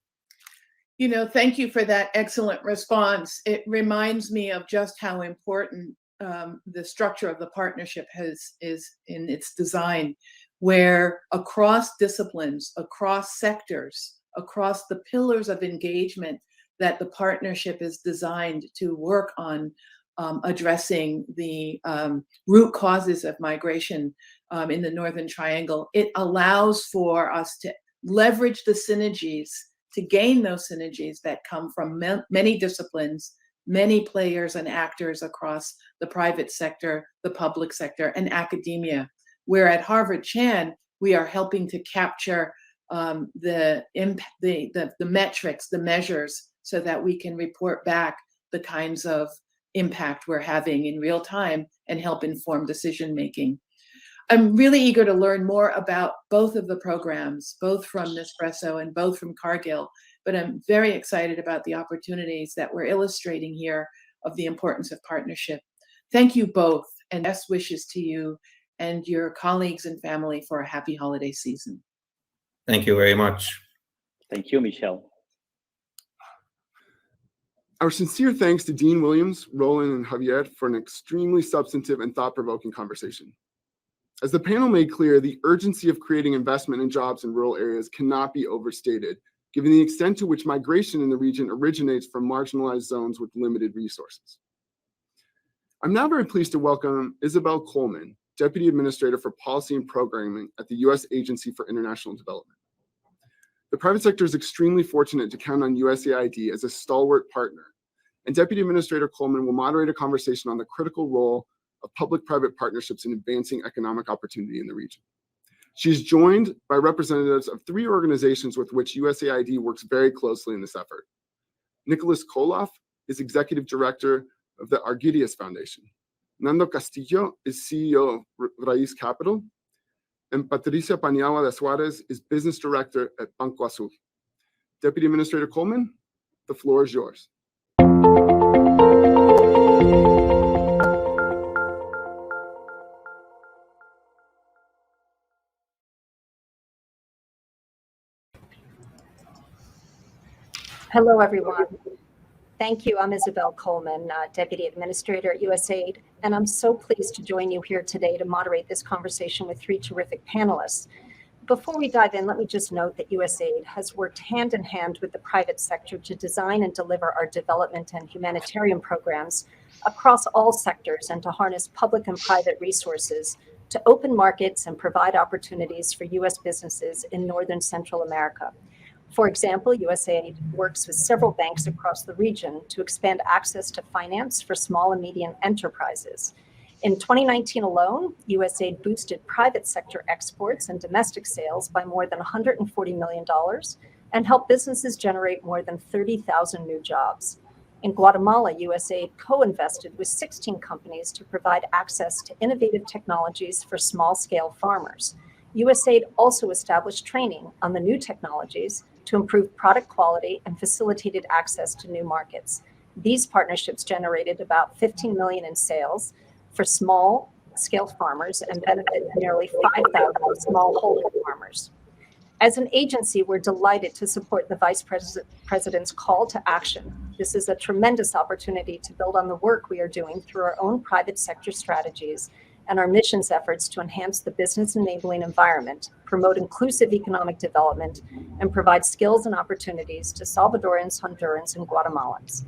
Thank you for that excellent response. It reminds me of just how important the structure of the partnership is in its design, where across disciplines, across sectors, across the pillars of engagement, that the partnership is designed to work on addressing the root causes of migration in the Northern Triangle. It allows for us to leverage the synergies, to gain those synergies that come from many disciplines, many players and actors across the private sector, the public sector, and academia. Where at Harvard Chan, we are helping to capture the metrics, the measures, so that we can report back the kinds of impact we're having in real time and help inform decision making. I'm really eager to learn more about both of the programs, both from Nespresso and both from Cargill, but I'm very excited about the opportunities that we're illustrating here of the importance of partnership. Thank you both, and best wishes to you and your colleagues and family for a happy holiday season. Thank you very much. Thank you, Michelle. Our sincere thanks to Dean Williams, Roland, and Javier for an extremely substantive and thought-provoking conversation. As the panel made clear, the urgency of creating investment and jobs in rural areas cannot be overstated, given the extent to which migration in the region originates from marginalized zones with limited resources. I'm now very pleased to welcome Isabel Coleman, Deputy Administrator for Policy and Programming at the U.S. Agency for International Development. The private sector is extremely fortunate to count on USAID as a stalwart partner, and Deputy Administrator Coleman will moderate a conversation on the critical role of public-private partnerships in advancing economic opportunity in the region. She is joined by representatives of 3 organizations with which USAID works very closely in this effort. Nicholas Koloff is Executive Director of the Argyrius Foundation. Nando Castillo is CEO of Raiz Capital, and Patricia Paniagua de Suarez is Business Director at Banco Azul. Deputy Administrator Coleman, the floor is yours. Hello, everyone. Thank you. I'm Isabel Coleman, Deputy Administrator at USAID, and I'm so pleased to join you here today to moderate this conversation with 3 terrific panelists. Before we dive in, let me just note that USAID has worked hand in hand with the private sector to design and deliver our development and humanitarian programs across all sectors and to harness public and private resources to open markets and provide opportunities for US businesses in Northern Central America. For example, USAID works with several banks across the region to expand access to finance for small and medium enterprises. In 2019 alone, USAID boosted private sector exports and domestic sales by more than $140 million and helped businesses generate more than 30,000 new jobs. In Guatemala, USAID co-invested with 16 companies to provide access to innovative technologies for small-scale farmers. USAID also established training on the new technologies to improve product quality and facilitated access to new markets. These partnerships generated about $15 million in sales for small-scale farmers and benefited nearly 5,000 smallholder farmers. As an agency, we're delighted to support the Vice President's call to action. This is a tremendous opportunity to build on the work we are doing through our own private sector strategies and our missions efforts to enhance the business enabling environment, promote inclusive economic development, and provide skills and opportunities to Salvadorans, Hondurans, and Guatemalans.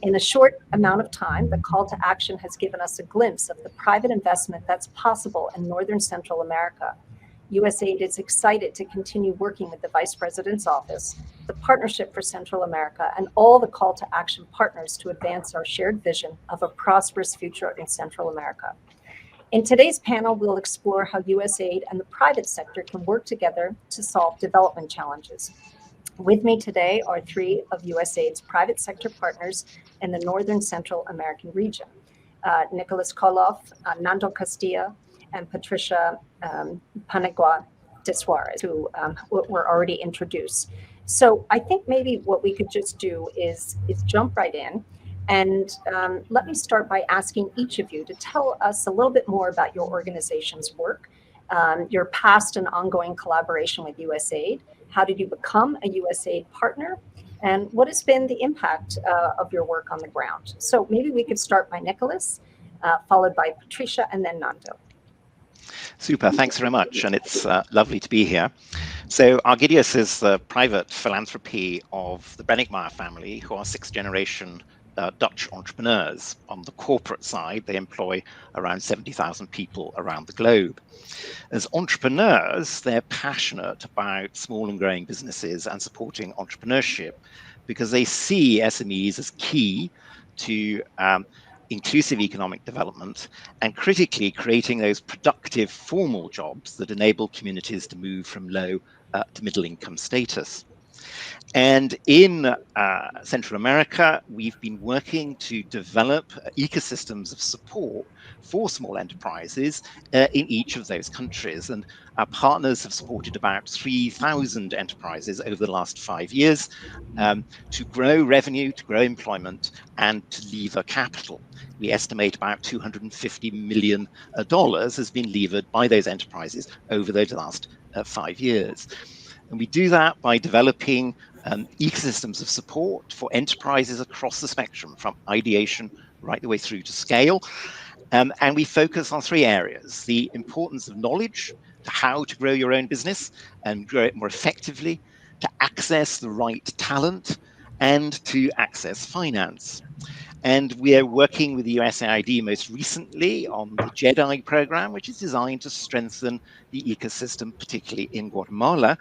In a short amount of time, the call to action has given us a glimpse of the private investment that's possible in Northern Central America. USAID is excited to continue working with the Vice President's Office, the Partnership for Central America, and all the call to action partners to advance our shared vision of a prosperous future in Central America. In today's panel, we'll explore how USAID and the private sector can work together to solve development challenges. With me today are 3 of USAID's private sector partners in the Northern Central American region, Nicholas Koloff, Nando Castillo, and Patricia Paniagua de Suarez, who were already introduced. So I think maybe what we could just do is jump right in. And let me start by asking each of you to tell us a little bit more about your organization's work, your past and ongoing collaboration with USAID. How did you become a USAID partner? And what has been the impact of your work on the ground? So maybe we could start by Nicholas, followed by Patricia, and then Nando. Super, thanks very much, and it's lovely to be here. So Argyrius is the private philanthropy of the Brenningmeyer family, who are 6th-generation Dutch entrepreneurs. On the corporate side, they employ around 70,000 people around the globe. As entrepreneurs, they're passionate about small and growing businesses and supporting entrepreneurship because they see SMEs as key to inclusive economic development and critically creating those productive formal jobs that enable communities to move from low to middle income status. And in Central America, we've been working to develop ecosystems of support for small enterprises in each of those countries. And our partners have supported about 3,000 enterprises over the last 5 years to grow revenue, to grow employment, and to lever capital. We estimate about $250 million has been levered by those enterprises over those last 5 years. And we do that by developing ecosystems of support for enterprises across the spectrum, from ideation right the way through to scale. And we focus on 3 areas: the importance of knowledge, to how to grow your own business and grow it more effectively, to access the right talent, and to access finance. And we are working with the USAID most recently on the JEDI program, which is designed to strengthen the ecosystem, particularly in Guatemala.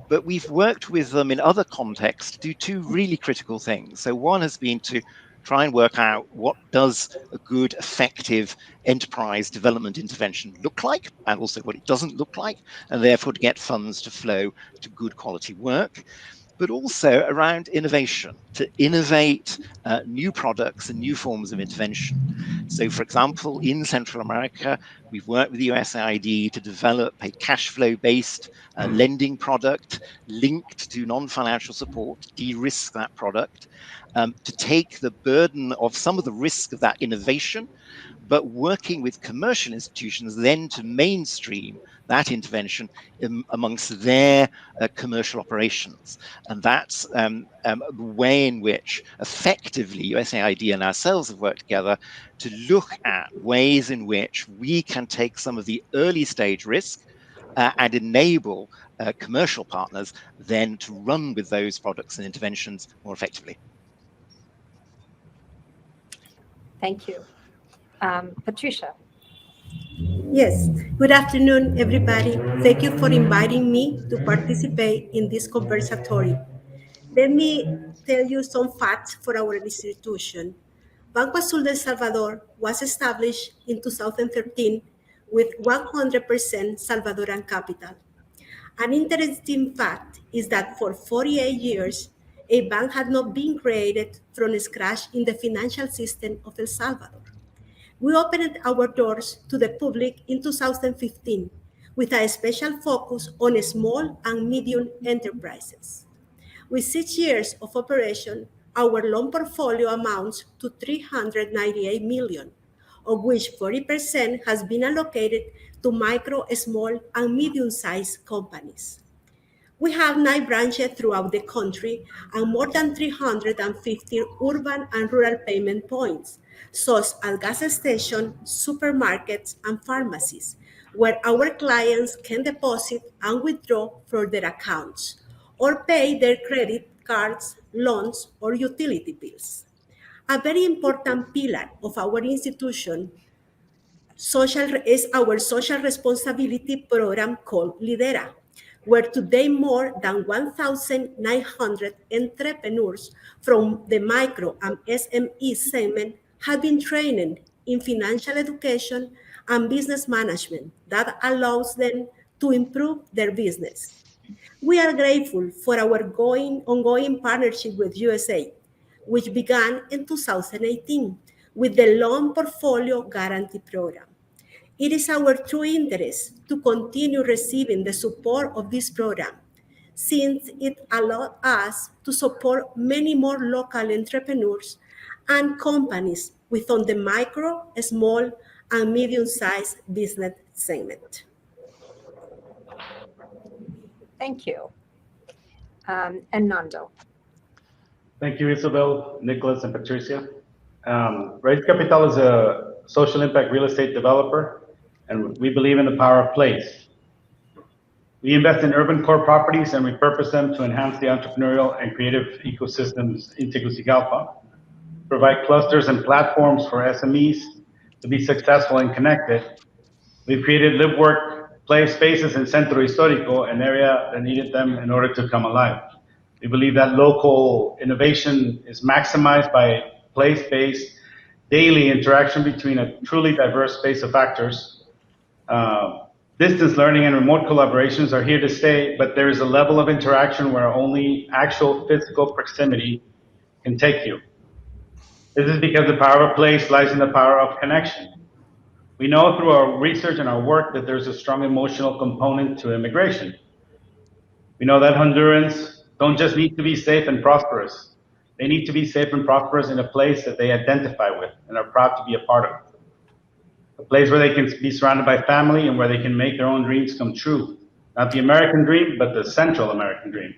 But we've worked with them in other contexts to do two really critical things. So one has been to try and work out what does a good, effective enterprise development intervention look like, and also what it doesn't look like, and therefore to get funds to flow to good quality work, but also around innovation, to innovate new products and new forms of intervention. So, for example, in Central America, we've worked with the USAID to develop a cash flow-based lending product linked to non-financial support, de-risk that product, to take the burden of some of the risk of that innovation, but working with commercial institutions then to mainstream that intervention amongst their commercial operations. And that's the way in which effectively USAID and ourselves have worked together to look at ways in which we can take some of the early stage risk and enable commercial partners then to run with those products and interventions more effectively. Thank you. Patricia. Yes, good afternoon, everybody. Thank you for inviting me to participate in this conversatory. Let me tell you some facts for our institution. Banco Azul de El Salvador was established in 2013 with 100% Salvadoran capital. An interesting fact is that for 48 years, a bank had not been created from scratch in the financial system of El Salvador. We opened our doors to the public in 2015 with a special focus on small and medium enterprises. With 6 years of operation, our loan portfolio amounts to 398 million, of which 40% has been allocated to micro, small, and medium-sized companies. We have 9 branches throughout the country and more than 350 urban and rural payment points, such as gas stations, supermarkets, and pharmacies, where our clients can deposit and withdraw from their accounts or pay their credit cards, loans, or utility bills. A very important pillar of our institution is our social responsibility program called Lidera, where today more than 1,900 entrepreneurs from the micro and SME segment have been trained in financial education and business management that allows them to improve their business. We are grateful for our ongoing partnership with USAID, which began in 2018 with the Loan Portfolio Guarantee Program. It is our true interest to continue receiving the support of this program, since it allows us to support many more local entrepreneurs and companies within the micro, small, and medium-sized business segment. Thank you. And Nando. Thank you, Isabel, Nicholas, and Patricia. Raise Capital is a social impact real estate developer, and we believe in the power of place. We invest in urban core properties and repurpose them to enhance the entrepreneurial and creative ecosystems in Tegucigalpa, provide clusters and platforms for SMEs to be successful and connected. We've created live, work, play spaces in Centro Histórico, an area that needed them in order to come alive. We believe that local innovation is maximized by place-based daily interaction between a truly diverse space of actors. Distance learning and remote collaborations are here to stay, but there is a level of interaction where only actual physical proximity can take you. This is because the power of place lies in the power of connection. We know through our research and our work that there's a strong emotional component to immigration. We know that Hondurans don't just need to be safe and prosperous. They need to be safe and prosperous in a place that they identify with and are proud to be a part of. A place where they can be surrounded by family and where they can make their own dreams come true. Not the American dream, but the Central American dream.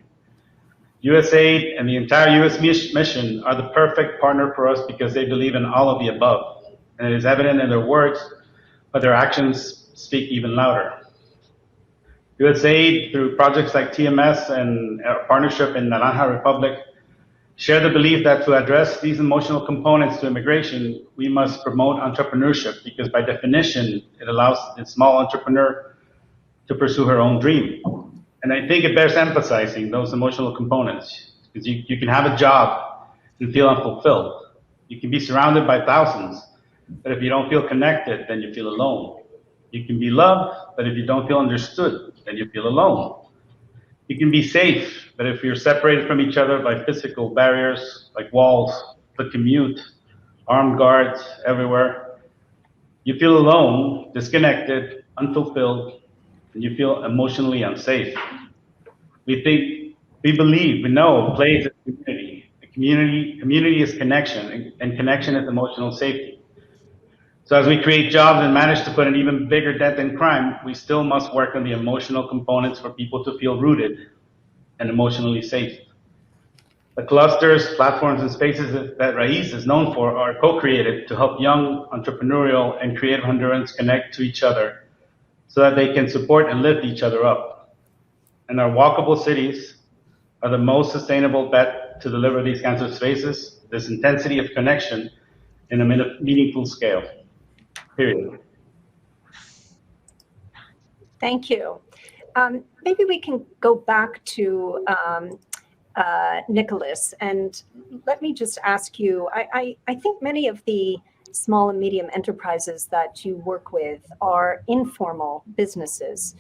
USAID and the entire US mission are the perfect partner for us because they believe in all of the above. And it is evident in their words, but their actions speak even louder. USAID, through projects like TMS and our partnership in Naranja Republic, share the belief that to address these emotional components to immigration, we must promote entrepreneurship because by definition, it allows the small entrepreneur to pursue her own dream. And I think it bears emphasizing those emotional components because you can have a job and feel unfulfilled. You can be surrounded by thousands, but if you don't feel connected, then you feel alone. You can be loved, but if you don't feel understood, then you feel alone. You can be safe, but if you're separated from each other by physical barriers like walls, the commute, armed guards everywhere, you feel alone, disconnected, unfulfilled, and you feel emotionally unsafe. We believe, we know play is a community. Community is connection, and connection is emotional safety. So as we create jobs and manage to put an even bigger dent in crime, we still must work on the emotional components for people to feel rooted and emotionally safe. The clusters, platforms, and spaces that Raiz is known for are co-created to help young entrepreneurial and creative Hondurans connect to each other so that they can support and lift each other up. And our walkable cities are the most sustainable bet to deliver these kinds of spaces, this intensity of connection in a meaningful scale, period. Thank you. Maybe we can go back to Nicholas, and let me just ask you, I think many of the small and medium enterprises that you work with are informal businesses.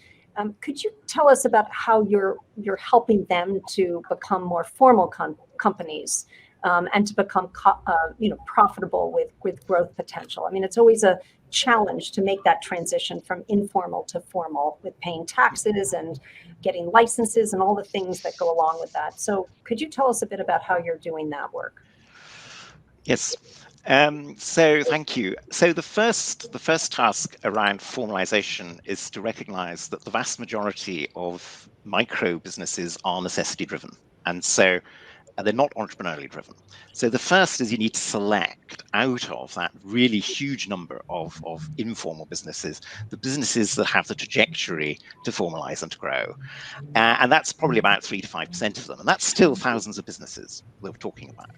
Could you tell us about how you're helping them to become more formal companies and to become profitable with growth potential? I mean, it's always a challenge to make that transition from informal to formal with paying taxes and getting licenses and all the things that go along with that. So could you tell us a bit about how you're doing that work? Yes. So thank you. So the first task around formalization is to recognize that the vast majority of micro businesses are necessity driven. And so they're not entrepreneurially driven. So the first is you need to select out of that really huge number of informal businesses, the businesses that have the trajectory to formalize and to grow. And that's probably about 3 to 5% of them. And that's still thousands of businesses we're talking about.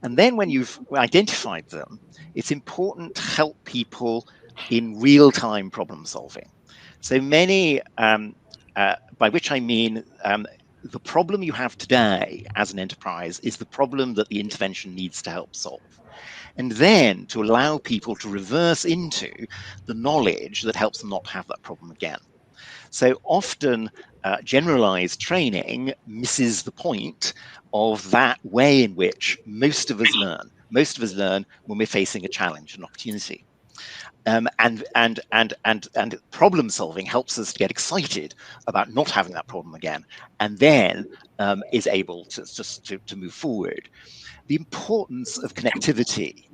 And then when you've identified them, it's important to help people in real-time problem solving. So many, by which I mean, the problem you have today as an enterprise is the problem that the intervention needs to help solve. And then to allow people to reverse into the knowledge that helps them not have that problem again. So often generalized training misses the point of that way in which most of us learn. Most of us learn when we're facing a challenge, an opportunity. And problem solving helps us to get excited about not having that problem again, and then is able to move forward. The importance of connectivity.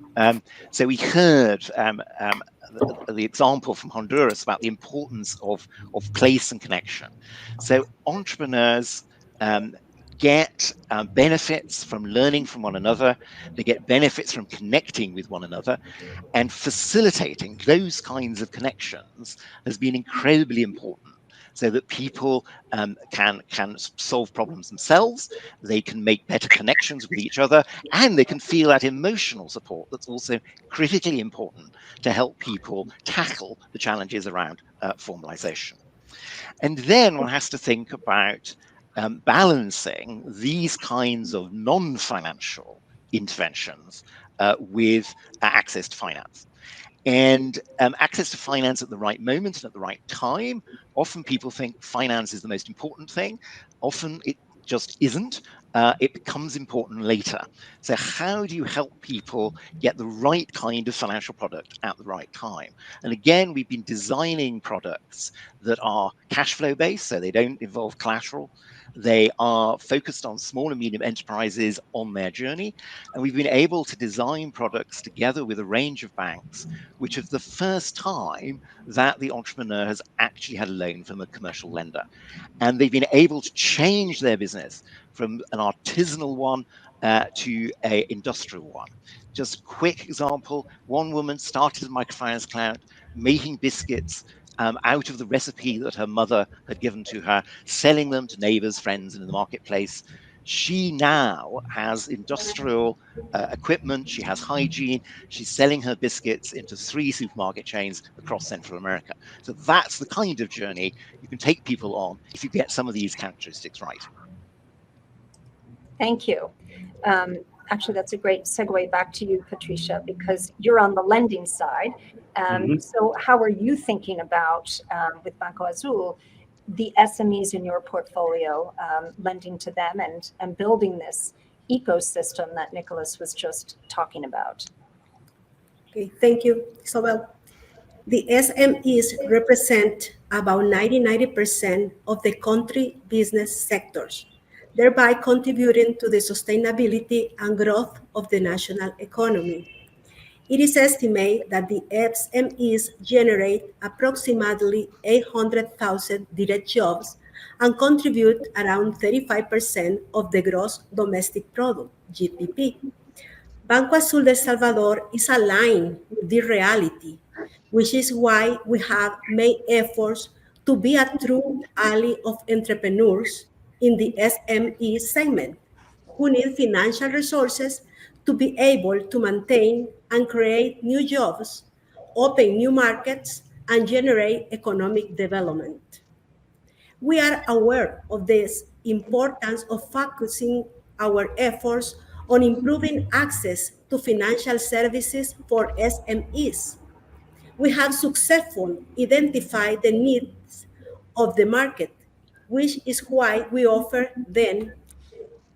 So we heard the example from Honduras about the importance of place and connection. So entrepreneurs get benefits from learning from one another. They get benefits from connecting with one another, and facilitating those kinds of connections has been incredibly important, so that people can solve problems themselves, they can make better connections with each other, and they can feel that emotional support that's also critically important to help people tackle the challenges around formalization. And then one has to think about balancing these kinds of non-financial interventions with access to finance. And access to finance at the right moment and at the right time. Often people think finance is the most important thing. Often it just isn't. It becomes important later. So how do you help people get the right kind of financial product at the right time? And again, we've been designing products that are cash flow based, so they don't involve collateral. They are focused on small and medium enterprises on their journey. And we've been able to design products together with a range of banks, which is the first time that the entrepreneur has actually had a loan from a commercial lender. And they've been able to change their business from an artisanal one to an industrial one. Just a quick example, one woman started a microfinance account making biscuits out of the recipe that her mother had given to her, selling them to neighbors, friends, and in the marketplace. She now has industrial equipment, she has hygiene, she's selling her biscuits into 3 supermarket chains across Central America. So that's the kind of journey you can take people on if you get some of these characteristics right. Thank you. Actually, that's a great segue back to you, Patricia, because you're on the lending side. So how are you thinking about, with Banco Azul, the SMEs in your portfolio, lending to them and building this ecosystem that Nicholas was just talking about? Okay, thank you, Isabel. The SMEs represent about 90% of the country business sectors, thereby contributing to the sustainability and growth of the national economy. It is estimated that the SMEs generate approximately 800,000 direct jobs and contribute around 35% of the gross domestic product, GDP. Banco Azul de Salvador is aligned with the reality, which is why we have made efforts to be a true ally of entrepreneurs in the SME segment, who need financial resources to be able to maintain and create new jobs, open new markets, and generate economic development. We are aware of this importance of focusing our efforts on improving access to financial services for SMEs. We have successfully identified the needs of the market, which is why we offer them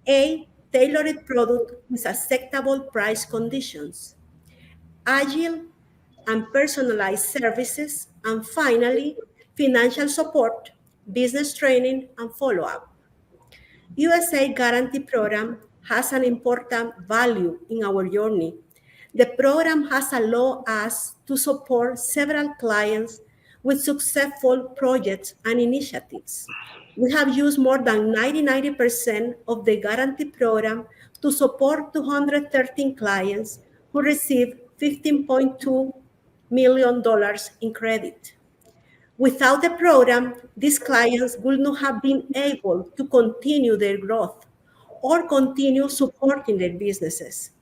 a tailored product with acceptable price conditions, agile and personalized services, and finally, financial support, business training, and follow-up. USA Guarantee Program has an important value in our journey. The program has allowed us to support several clients with successful projects and initiatives. We have used more than 90% of the guarantee program to support 213 clients who received $15.2 million in credit. Without the program, these clients would not have been able to continue their growth or continue supporting their businesses.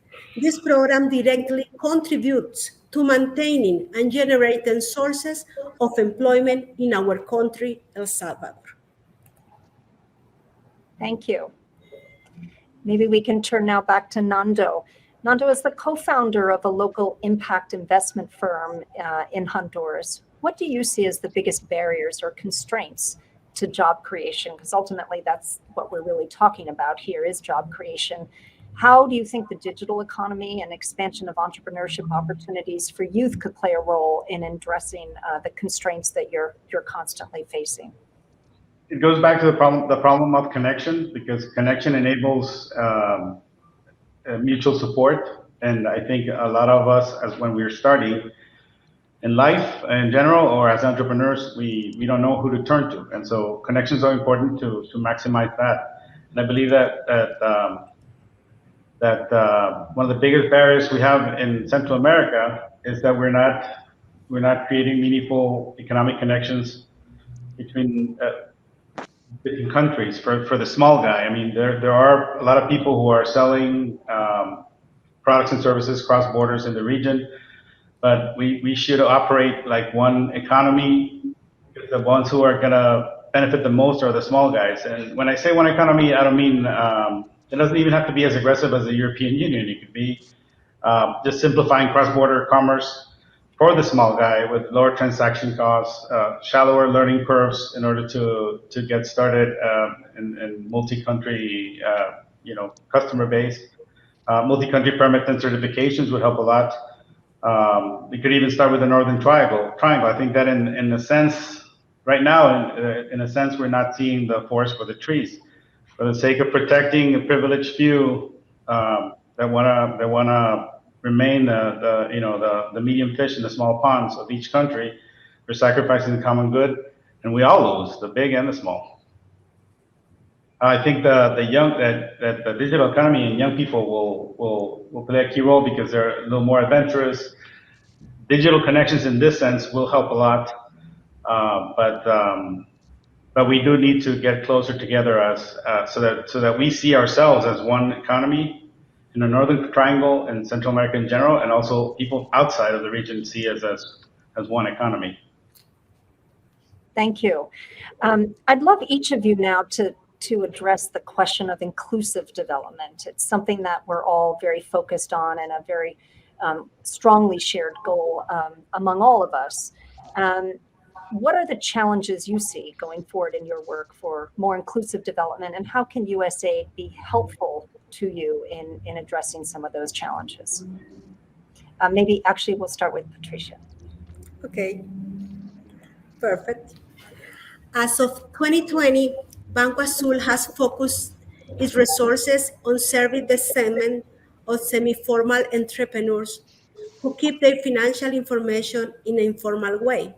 This program directly contributes to maintaining and generating sources of employment in our country, El Salvador. Thank you. Maybe we can turn now back to Nando. Nando is the co-founder of a local impact investment firm in Honduras. What do you see as the biggest barriers or constraints to job creation? Because ultimately that's what we're really talking about here is job creation. How do you think the digital economy and expansion of entrepreneurship opportunities for youth could play a role in addressing the constraints that you're constantly facing? It goes back to the problem of connection, because connection enables mutual support. And I think a lot of us, as when we're starting in life in general, or as entrepreneurs, we don't know who to turn to. And so connections are important to maximize that. And I believe that one of the biggest barriers we have in Central America is that we're not creating meaningful economic connections between countries for the small guy. I mean, there are a lot of people who are selling products and services cross borders in the region, but we should operate like one economy. The ones who are going to benefit the most are the small guys. And when I say one economy, I don't mean it doesn't even have to be as aggressive as the European Union. It could be just simplifying cross-border commerce for the small guy with lower transaction costs, shallower learning curves in order to get started in multi-country customer base. Multi-country permits and certifications would help a lot. We could even start with the Northern Triangle. I think that in a sense, right now, in a sense, we're not seeing the forest for the trees. For the sake of protecting a privileged few that wanna remain the medium fish in the small ponds of each country, we're sacrificing the common good, and we all lose, the big and the small. I think the digital economy and young people will play a key role because they're a little more adventurous. Digital connections in this sense will help a lot, but but we do need to get closer together as so that we see ourselves as one economy in the Northern Triangle and Central America in general, and also people outside of the region see us as one economy. Thank you. I'd love each of you now to address the question of inclusive development. It's something that we're all very focused on and a very strongly shared goal among all of us. What are the challenges you see going forward in your work for more inclusive development, and how can USAID be helpful to you in addressing some of those challenges? Maybe actually we'll start with Patricia. Okay, perfect. As of 2020, Banco Azul has focused its resources on serving the segment of semi-formal entrepreneurs who keep their financial information in an informal way.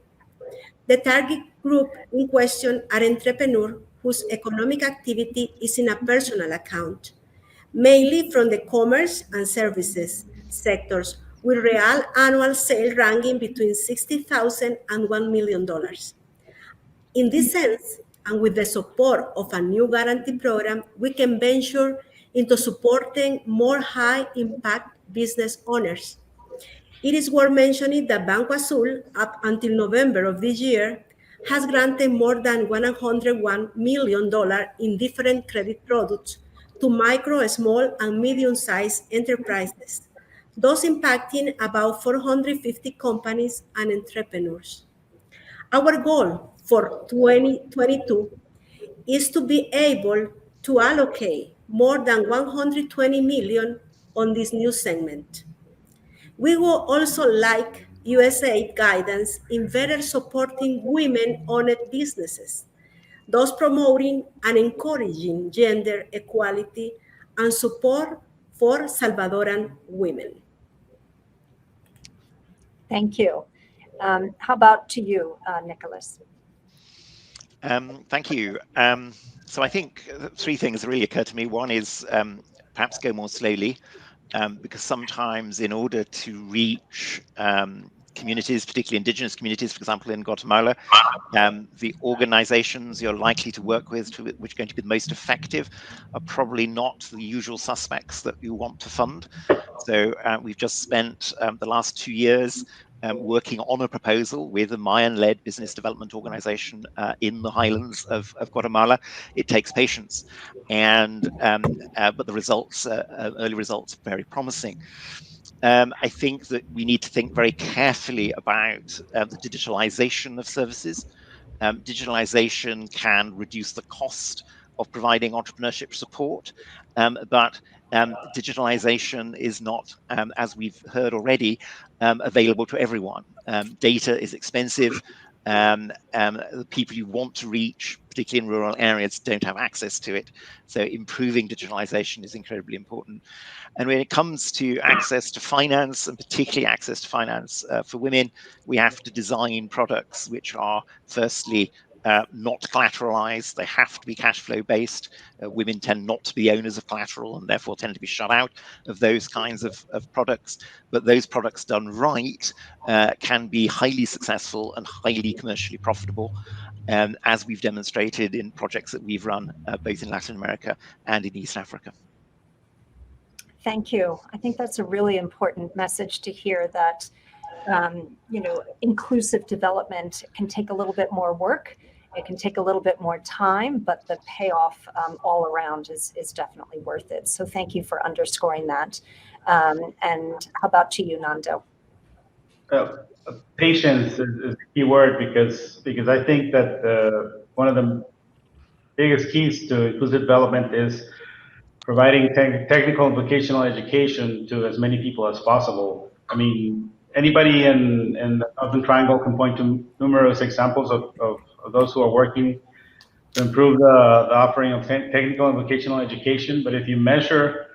The target group in question are entrepreneurs whose economic activity is in a personal account, mainly from the commerce and services sectors, with real annual sales ranging between $60,000 and $1 million. In this sense, and with the support of a new guarantee program, we can venture into supporting more high-impact business owners. It is worth mentioning that Banco Azul, up until November of this year, has granted more than $101 million in different credit products to micro, small, and medium-sized enterprises, thus impacting about 450 companies and entrepreneurs. Our goal for 2022 is to be able to allocate more than 120 million on this new segment. We would also like USAID guidance in better supporting women-owned businesses, thus promoting and encouraging gender equality and support for Salvadoran women. Thank you. How about to you, Nicholas? Thank you. So I think three things really occur to me. One is perhaps go more slowly, because sometimes in order to reach communities, particularly indigenous communities, for example, in Guatemala, the organizations you're likely to work with, which are going to be the most effective, are probably not the usual suspects that you want to fund. So we've just spent the last 2 years working on a proposal with a Mayan-led business development organization in the highlands of Guatemala. It takes patience, and but the results, early results, are very promising. I think that we need to think very carefully about the digitalization of services. Digitalization can reduce the cost of providing entrepreneurship support, but digitalization is not, as we've heard already, available to everyone. Data is expensive. The people you want to reach, particularly in rural areas, don't have access to it. So improving digitalization is incredibly important. And when it comes to access to finance, and particularly access to finance for women, we have to design products which are firstly not collateralized. They have to be cash flow based. Women tend not to be owners of collateral and therefore tend to be shut out of those kinds of products. But those products done right can be highly successful and highly commercially profitable, as we've demonstrated in projects that we've run both in Latin America and in East Africa. Thank you. I think that's a really important message to hear, that inclusive development can take a little bit more work. It can take a little bit more time, but the payoff all around is definitely worth it. So thank you for underscoring that. And how about to you, Nando? Patience is the key word, because I think that one of the biggest keys to inclusive development is providing technical and vocational education to as many people as possible. I mean, anybody in the Northern Triangle can point to numerous examples of those who are working to improve the offering of technical and vocational education. But if you measure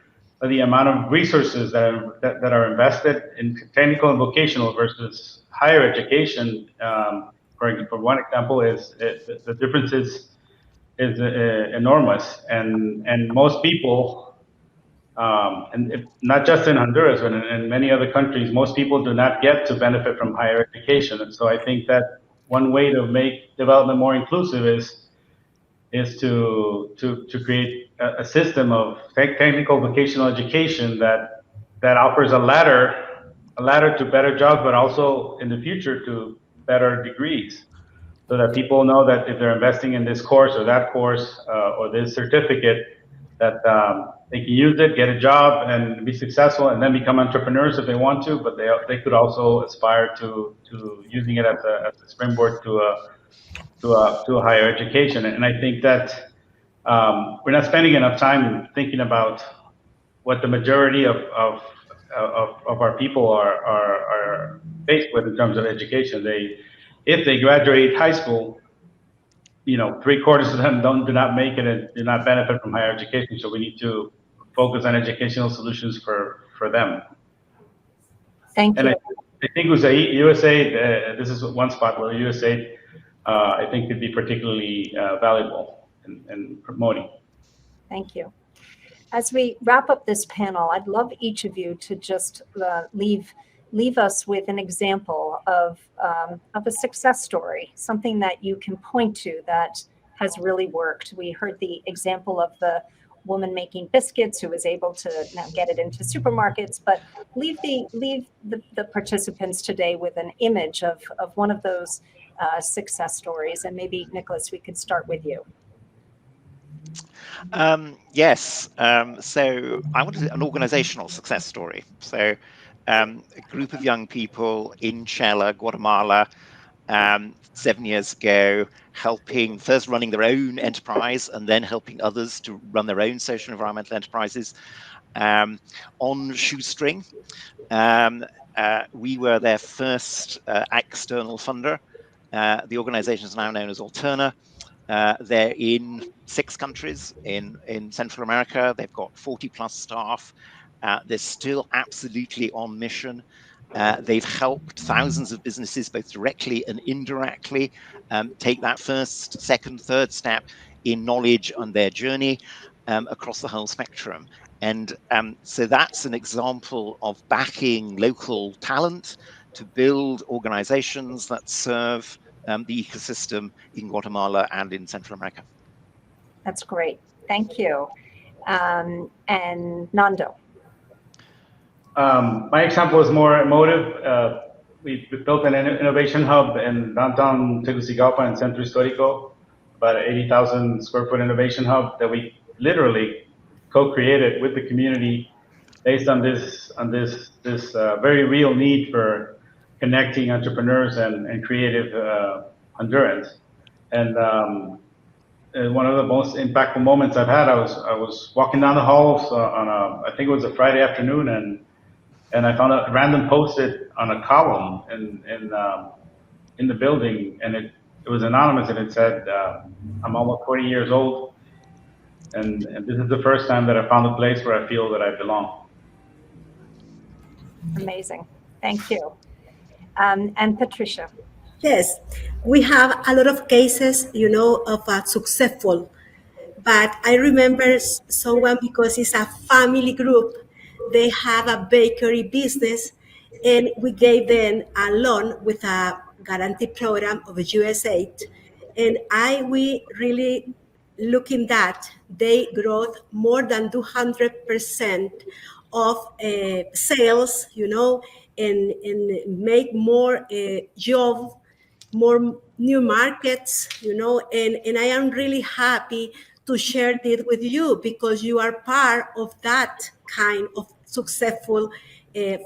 the amount of resources that are invested in technical and vocational versus higher education, for one example, is the difference is enormous, and most people, not just in Honduras, but in many other countries, most people do not get to benefit from higher education. And so I think that one way to make development more inclusive is is to create a system of technical vocational education that offers a ladder to better jobs, but also in the future to better degrees, so that people know that if they're investing in this course or that course or this certificate, that they can use it, get a job, and be successful, and then become entrepreneurs if they want to. But they could also aspire to using it as a springboard to a higher education. And I think that we're not spending enough time thinking about what the majority of our people are faced with in terms of education. If they graduate high school, 3/4 of them do not make it and do not benefit from higher education. So we need to focus on educational solutions for them. Thank you. And I think USAID, this is one spot where USAID, I think, could be particularly valuable in promoting. Thank you. As we wrap up this panel, I'd love each of you to just leave us with an example of a success story, something that you can point to that has really worked. We heard the example of the woman making biscuits who was able to now get it into supermarkets, but leave the participants today with an image of one of those success stories. And maybe, Nicholas, we could start with you. Yes. So I wanted an organizational success story. So a group of young people in Chela, Guatemala, 7 years ago, first running their own enterprise and then helping others to run their own social environmental enterprises on shoestring. We were their first external funder. The organization is now known as Alterna. They're in 6 countries in Central America. They've got 40+ staff. They're still absolutely on mission. They've helped thousands of businesses, both directly and indirectly, take that first, second, third step in knowledge on their journey across the whole spectrum. And so that's an example of backing local talent to build organizations that serve the ecosystem in Guatemala and in Central America. That's great. Thank you. And Nando. My example is more emotive. We built an innovation hub in downtown Tegucigalpa and Centro Histórico, about an 80,000 square foot innovation hub that we literally co-created with the community based on this very real need for connecting entrepreneurs and creative Hondurans. And one of the most impactful moments I've had, I was walking down the halls on I think it was a Friday afternoon, and I found a random post-it on a column in the building, and it was anonymous, and it said, "I'm almost 40 years old, and this is the first time that I found a place where I feel that I belong." Amazing. Thank you. And Patricia. Yes, we have a lot of cases, of successful. But I remember someone, because it's a family group, they have a bakery business, and we gave them a loan with a guarantee program of USAID. And we really looking that they growth more than 200% of sales, and make more jobs, more new markets, and I am really happy to share this with you, because you are part of that kind of successful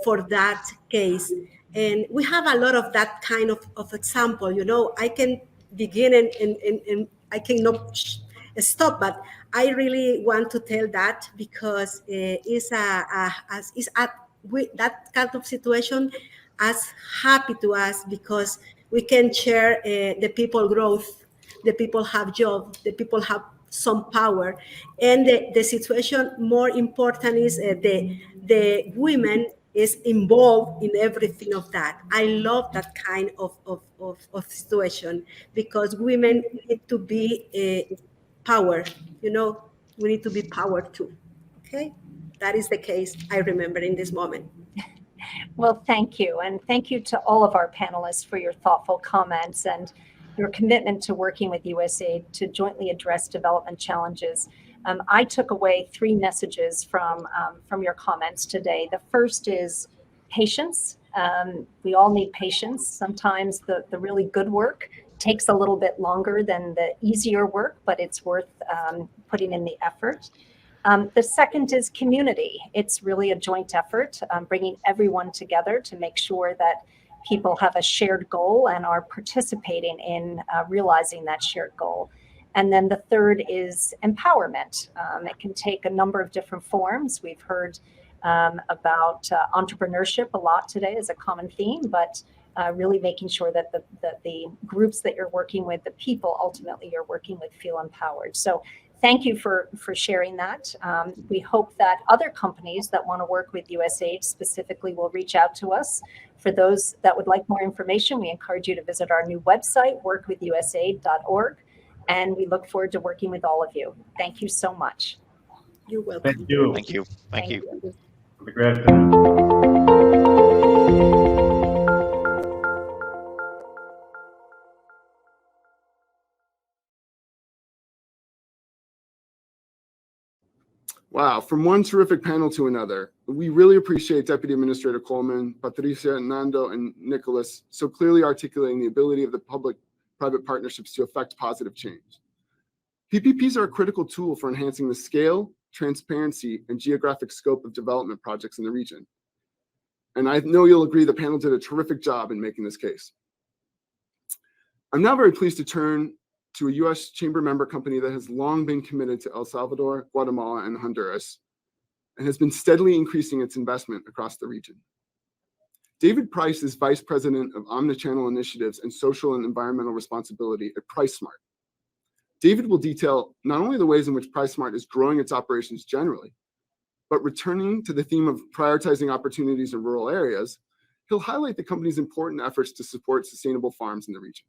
for that case. And we have a lot of that kind of example. I can begin and I cannot stop, but I really want to tell that, because that kind of situation as happy to us, because we can share the people growth, the people have job, the people have some power, and the situation more important is the women is involved in everything of that. I love that kind of situation, because women need to be power, we need to be power too. Okay, that is the case I remember in this moment. Well, thank you. And thank you to all of our panelists for your thoughtful comments and your commitment to working with USAID to jointly address development challenges. I took away 3 messages from your comments today. The first is patience. We all need patience. Sometimes the really good work takes a little bit longer than the easier work, but it's worth putting in the effort. The second is community. It's really a joint effort, bringing everyone together to make sure that people have a shared goal and are participating in realizing that shared goal. And then the third is empowerment. It can take a number of different forms. We've heard about entrepreneurship a lot today as a common theme, but really making sure that the groups that you're working with, the people ultimately you're working with, feel empowered. So thank you for sharing that. We hope that other companies that want to work with USAID specifically will reach out to us. For those that would like more information, we encourage you to visit our new website, workwithusaid.org, and we look forward to working with all of you. Thank you so much. You're welcome. Thank you. Thank you. Thank you. Have a great afternoon. Wow, from one terrific panel to another, we really appreciate Deputy Administrator Coleman, Patricia, Nando, and Nicholas so clearly articulating the ability of the public-private partnerships to affect positive change. PPPs are a critical tool for enhancing the scale, transparency, and geographic scope of development projects in the region. And I know you'll agree the panel did a terrific job in making this case. I'm now very pleased to turn to a U.S. Chamber member company that has long been committed to El Salvador, Guatemala, and Honduras, and has been steadily increasing its investment across the region. David Price is Vice President of Omnichannel Initiatives and Social and Environmental Responsibility at PriceSmart. David will detail not only the ways in which PriceSmart is growing its operations generally, but returning to the theme of prioritizing opportunities in rural areas, he'll highlight the company's important efforts to support sustainable farms in the region.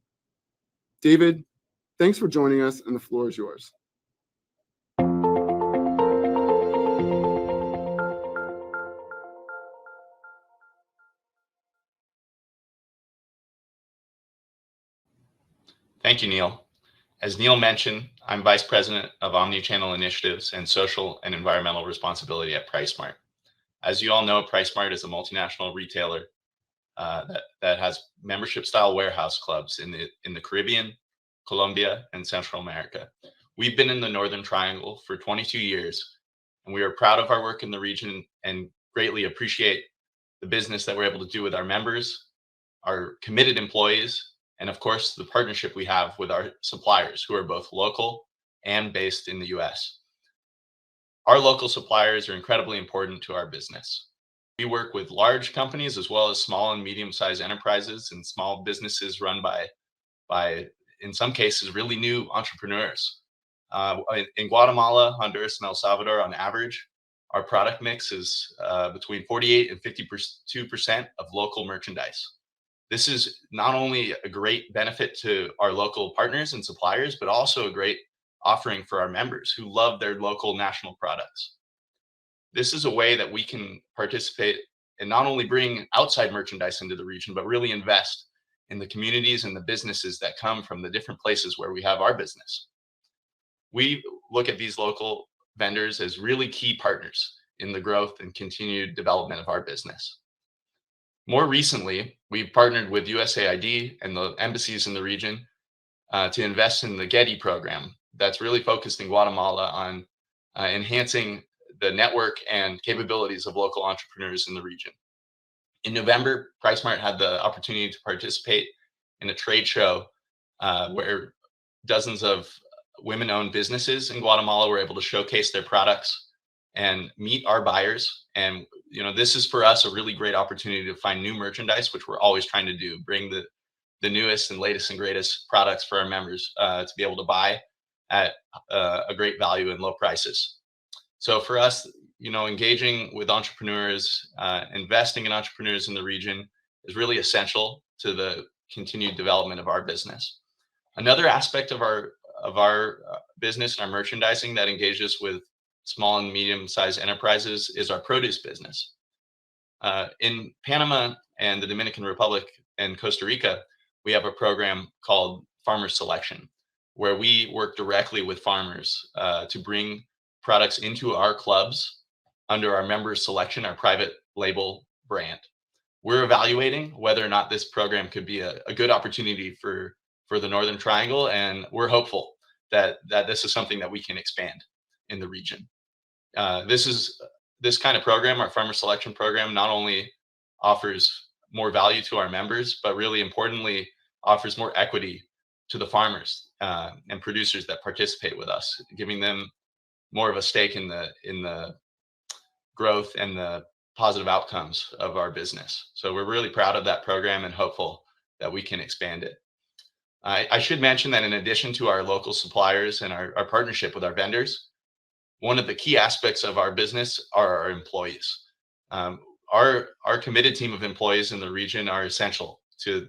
David, thanks for joining us, and the floor is yours. Thank you, Neil. As Neil mentioned, I'm Vice President of Omnichannel Initiatives and Social and Environmental Responsibility at PriceSmart. As you all know, PriceSmart is a multinational retailer that has membership-style warehouse clubs in the Caribbean, Colombia, and Central America. We've been in the Northern Triangle for 22 years, and we are proud of our work in the region and greatly appreciate the business that we're able to do with our members, our committed employees, and of course, the partnership we have with our suppliers who are both local and based in the US. Our local suppliers are incredibly important to our business. We work with large companies as well as small and medium-sized enterprises and small businesses run by in some cases, really new entrepreneurs. In Guatemala, Honduras, and El Salvador, on average, our product mix is between 48 and 52% of local merchandise. This is not only a great benefit to our local partners and suppliers, but also a great offering for our members who love their local national products. This is a way that we can participate and not only bring outside merchandise into the region, but really invest in the communities and the businesses that come from the different places where we have our business. We look at these local vendors as really key partners in the growth and continued development of our business. More recently, we've partnered with USAID and the embassies in the region to invest in the Getty program that's really focused in Guatemala on enhancing the network and capabilities of local entrepreneurs in the region. In November, PriceSmart had the opportunity to participate in a trade show where dozens of women-owned businesses in Guatemala were able to showcase their products and meet our buyers. And this is for us a really great opportunity to find new merchandise, which we're always trying to do, bring the newest and latest and greatest products for our members to be able to buy at a great value and low prices. So for us, engaging with entrepreneurs, investing in entrepreneurs in the region is really essential to the continued development of our business. Another aspect of our business and our merchandising that engages with small and medium-sized enterprises is our produce business. In Panama and the Dominican Republic and Costa Rica, we have a program called farmer selection, where we work directly with farmers to bring products into our clubs under our members selection, our private label brand. We're evaluating whether or not this program could be a good opportunity for the Northern Triangle, and we're hopeful that this is something that we can expand in the region. This kind of program, our farmer selection program, not only offers more value to our members, but really importantly, offers more equity to the farmers and producers that participate with us, giving them more of a stake in the growth and the positive outcomes of our business. So we're really proud of that program and hopeful that we can expand it. I should mention that in addition to our local suppliers and our partnership with our vendors, one of the key aspects of our business are our employees. Our committed team of employees in the region are essential to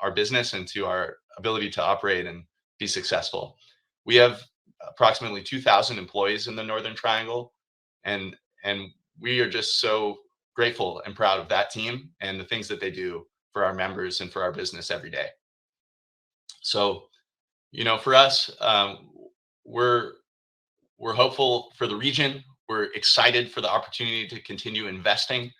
our business and to our ability to operate and be successful. We have approximately 2,000 employees in the Northern Triangle, and we are just so grateful and proud of that team and the things that they do for our members and for our business every day. So, for us, we're hopeful for the region. We're excited for the opportunity to continue investing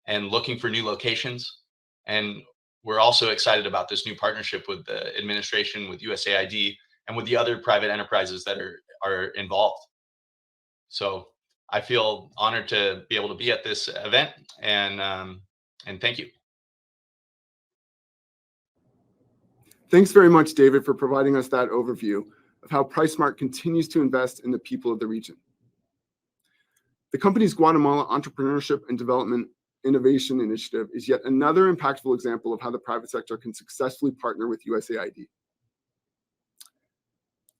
and looking for new locations. And we're also excited about this new partnership with the administration, with USAID, and with the other private enterprises that are involved. So I feel honored to be able to be at this event, and thank you. Thanks very much, David, for providing us that overview of how PriceSmart continues to invest in the people of the region. The company's Guatemala Entrepreneurship and Development Innovation Initiative is yet another impactful example of how the private sector can successfully partner with USAID.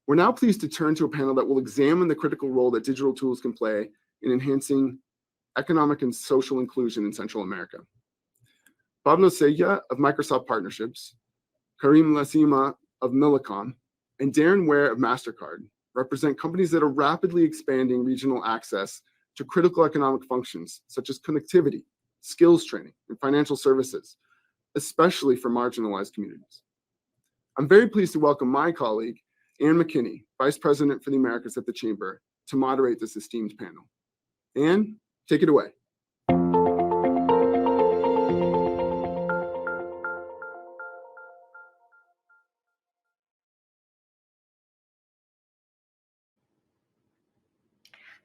We're now pleased to turn to a panel that will examine the critical role that digital tools can play in enhancing economic and social inclusion in Central America. Pablo Sella of Microsoft Partnerships, Karim Lasima of Millicom, and Darren Ware of MasterCard represent companies that are rapidly expanding regional access to critical economic functions such as connectivity, skills training, and financial services, especially for marginalized communities. I'm very pleased to welcome my colleague, Ann McKinney, Vice President for the Americas at the Chamber, to moderate this esteemed panel. Ann, take it away.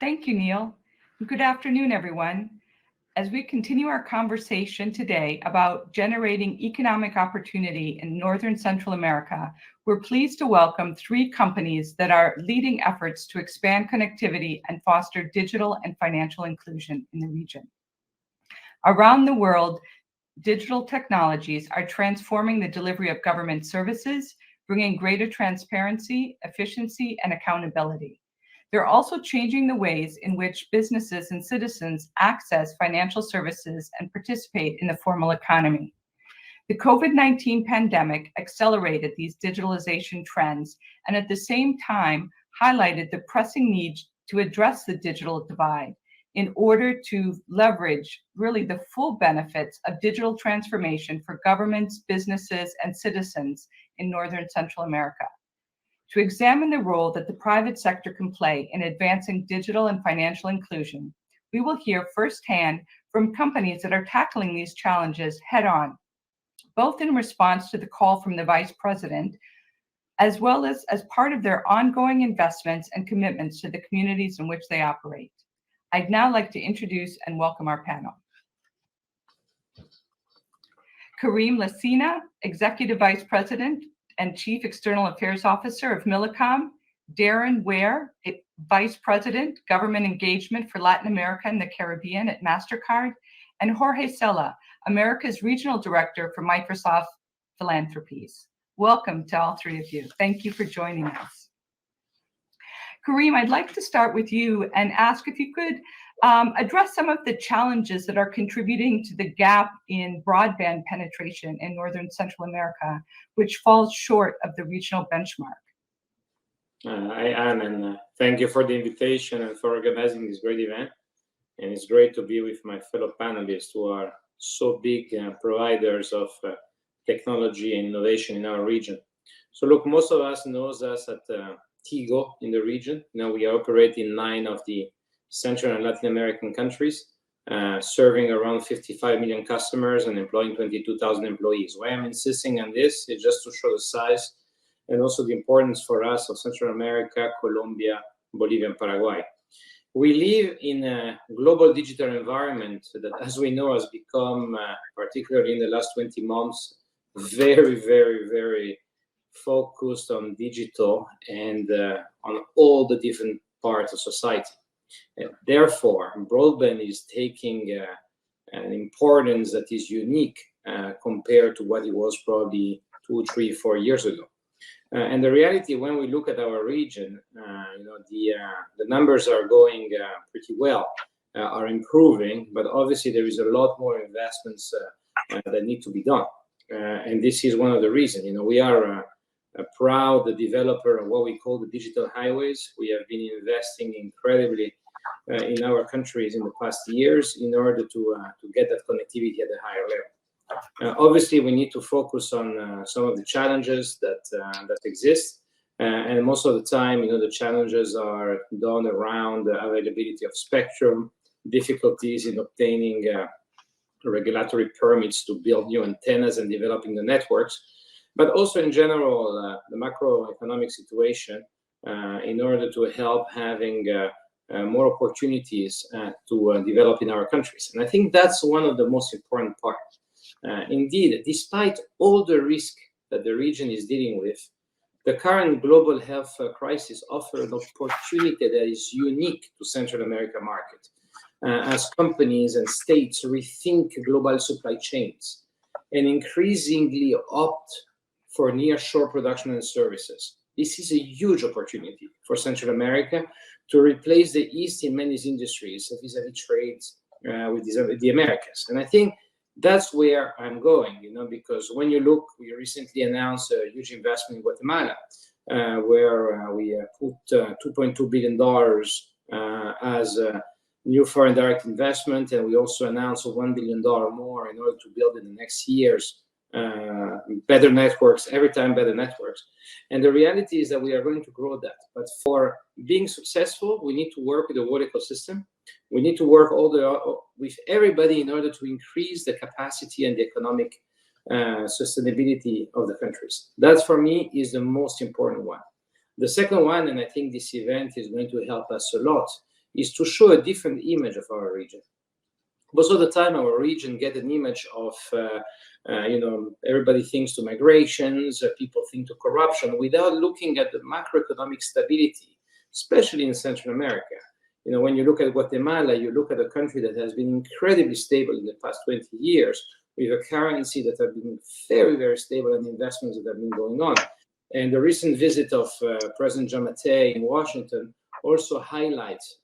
Thank you, Neil. Good afternoon, everyone. As we continue our conversation today about generating economic opportunity in Northern Central America, we're pleased to welcome 3 companies that are leading efforts to expand connectivity and foster digital and financial inclusion in the region. Around the world, digital technologies are transforming the delivery of government services, bringing greater transparency, efficiency, and accountability. They're also changing the ways in which businesses and citizens access financial services and participate in the formal economy. The COVID-19 pandemic accelerated these digitalization trends and at the same time highlighted the pressing need to address the digital divide in order to leverage really the full benefits of digital transformation for governments, businesses, and citizens in Northern Central America. To examine the role that the private sector can play in advancing digital and financial inclusion, we will hear firsthand from companies that are tackling these challenges head-on, both in response to the call from the Vice President, as well as part of their ongoing investments and commitments to the communities in which they operate. I'd now like to introduce and welcome our panel. Karim Lasina, Executive Vice President and Chief External Affairs Officer of Millicom, Darren Ware, Vice President, Government Engagement for Latin America and the Caribbean at MasterCard, and Jorge Sella, America's Regional Director for Microsoft Philanthropies. Welcome to all 3 of you. Thank you for joining us. Karim, I'd like to start with you and ask if you could address some of the challenges that are contributing to the gap in broadband penetration in Northern Central America, which falls short of the regional benchmark. I am, and thank you for the invitation and for organizing this great event. And it's great to be with my fellow panelists who are so big providers of technology and innovation in our region. So look, most of us knows us at Tigo in the region. Now we operate in 9 of the Central and Latin American countries, serving around 55 million customers and employing 22,000 employees. Why I'm insisting on this is just to show the size and also the importance for us of Central America, Colombia, Bolivia, and Paraguay. We live in a global digital environment that, as we know, has become, particularly in the last 20 months, very, very, very focused on digital and on all the different parts of society. And therefore, broadband is taking an importance that is unique compared to what it was probably 2, 3, 4 years ago. And the reality, when we look at our region, the numbers are going pretty well, are improving, but obviously there is a lot more investments that need to be done. And this is one of the reasons. We are a proud developer of what we call the digital highways. We have been investing incredibly in our countries in the past years in order to get that connectivity at a higher level. Obviously, we need to focus on some of the challenges that exist, and most of the time, the challenges are done around the availability of spectrum, difficulties in obtaining regulatory permits to build new antennas and developing the networks, but also in general, the macroeconomic situation in order to help having more opportunities to develop in our countries. And I think that's one of the most important parts. Indeed, despite all the risk that the region is dealing with, the current global health crisis offers an opportunity that is unique to Central America market, as companies and states rethink global supply chains and increasingly opt for nearshore production and services. This is a huge opportunity for Central America to replace the East in many industries vis-a-vis trades with the Americas. And I think that's where I'm going, because when you look, we recently announced a huge investment in Guatemala, where we put $2.2 billion as a new foreign direct investment, and we also announced $1 billion more in order to build in the next years better networks, every time better networks. And the reality is that we are going to grow that. But for being successful, we need to work with the whole ecosystem. We need to work with everybody in order to increase the capacity and the economic sustainability of the countries. That, for me, is the most important one. The second one, and I think this event is going to help us a lot, is to show a different image of our region. Most of the time, our region get an image of, everybody thinks to migrations, people think to corruption, without looking at the macroeconomic stability, especially in Central America. When you look at Guatemala, you look at a country that has been incredibly stable in the past 20 years, with a currency that have been very, very stable and investments that have been going on. And the recent visit of President Giammattei in Washington also highlights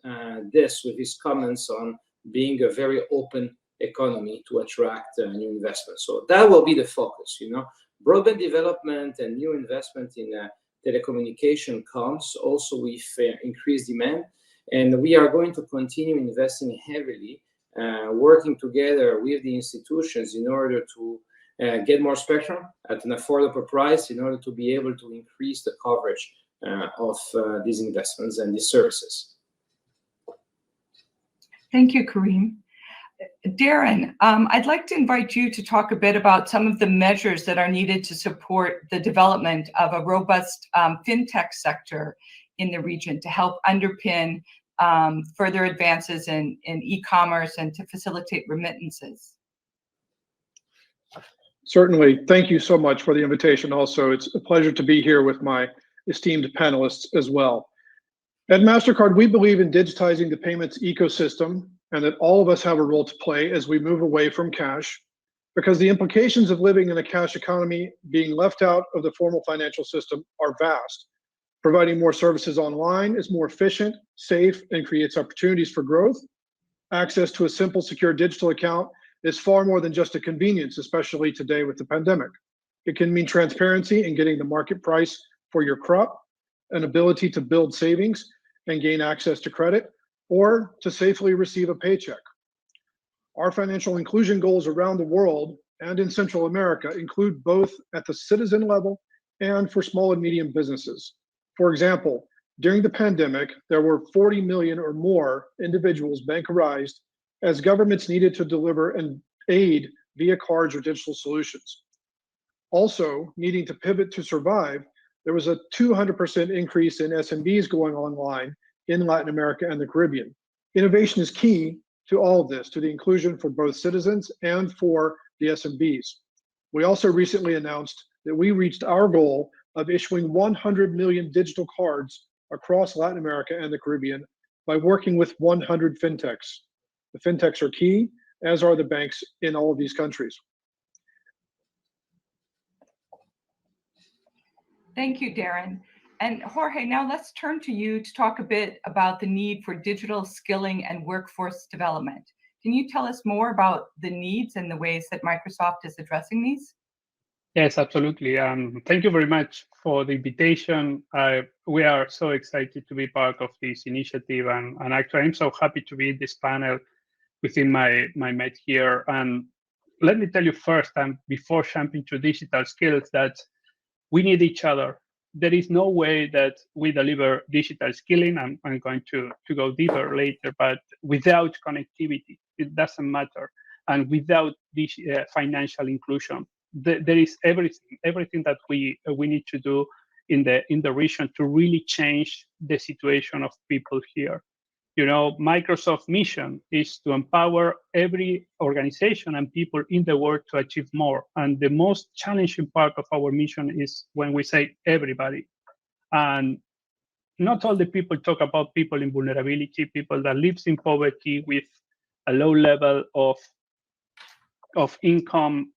this with his comments on being a very open economy to attract new investments. So that will be the focus. Broadband development and new investment in telecommunication comes also with increased demand. And we are going to continue investing heavily, working together with the institutions in order to get more spectrum at an affordable price in order to be able to increase the coverage of these investments and these services. Thank you, Karim. Darren, I'd like to invite you to talk a bit about some of the measures that are needed to support the development of a robust fintech sector in the region to help underpin further advances in e-commerce and to facilitate remittances. Certainly. Thank you so much for the invitation. Also, it's a pleasure to be here with my esteemed panelists as well. At MasterCard, we believe in digitizing the payments ecosystem and that all of us have a role to play as we move away from cash, because the implications of living in a cash economy being left out of the formal financial system are vast. Providing more services online is more efficient, safe, and creates opportunities for growth. Access to a simple, secure digital account is far more than just a convenience, especially today with the pandemic. It can mean transparency in getting the market price for your crop, an ability to build savings and gain access to credit, or to safely receive a paycheck. Our financial inclusion goals around the world and in Central America include both at the citizen level and for small and medium businesses. For example, during the pandemic, there were 40 million or more individuals bankarized as governments needed to deliver and aid via cards or digital solutions. Also, needing to pivot to survive, there was a 200% increase in SMBs going online in Latin America and the Caribbean. Innovation is key to all of this, to the inclusion for both citizens and for the SMBs. We also recently announced that we reached our goal of issuing 100 million digital cards across Latin America and the Caribbean by working with 100 fintechs. The fintechs are key, as are the banks in all of these countries. Thank you, Darren. And Jorge, now let's turn to you to talk a bit about the need for digital skilling and workforce development. Can you tell us more about the needs and the ways that Microsoft is addressing these? Yes, absolutely. Thank you very much for the invitation. We are so excited to be part of this initiative, and actually I'm so happy to be in this panel within my mate here. And let me tell you first, and before jumping to digital skills, that we need each other. There is no way that we deliver digital skilling. I'm going to go deeper later, but without connectivity, it doesn't matter. And without this financial inclusion, there is everything that we need to do in the region to really change the situation of people here. You know, Microsoft's mission is to empower every organization and people in the world to achieve more. And the most challenging part of our mission is when we say everybody. And not all the people talk about people in vulnerability, people that lives in poverty with a low level of income,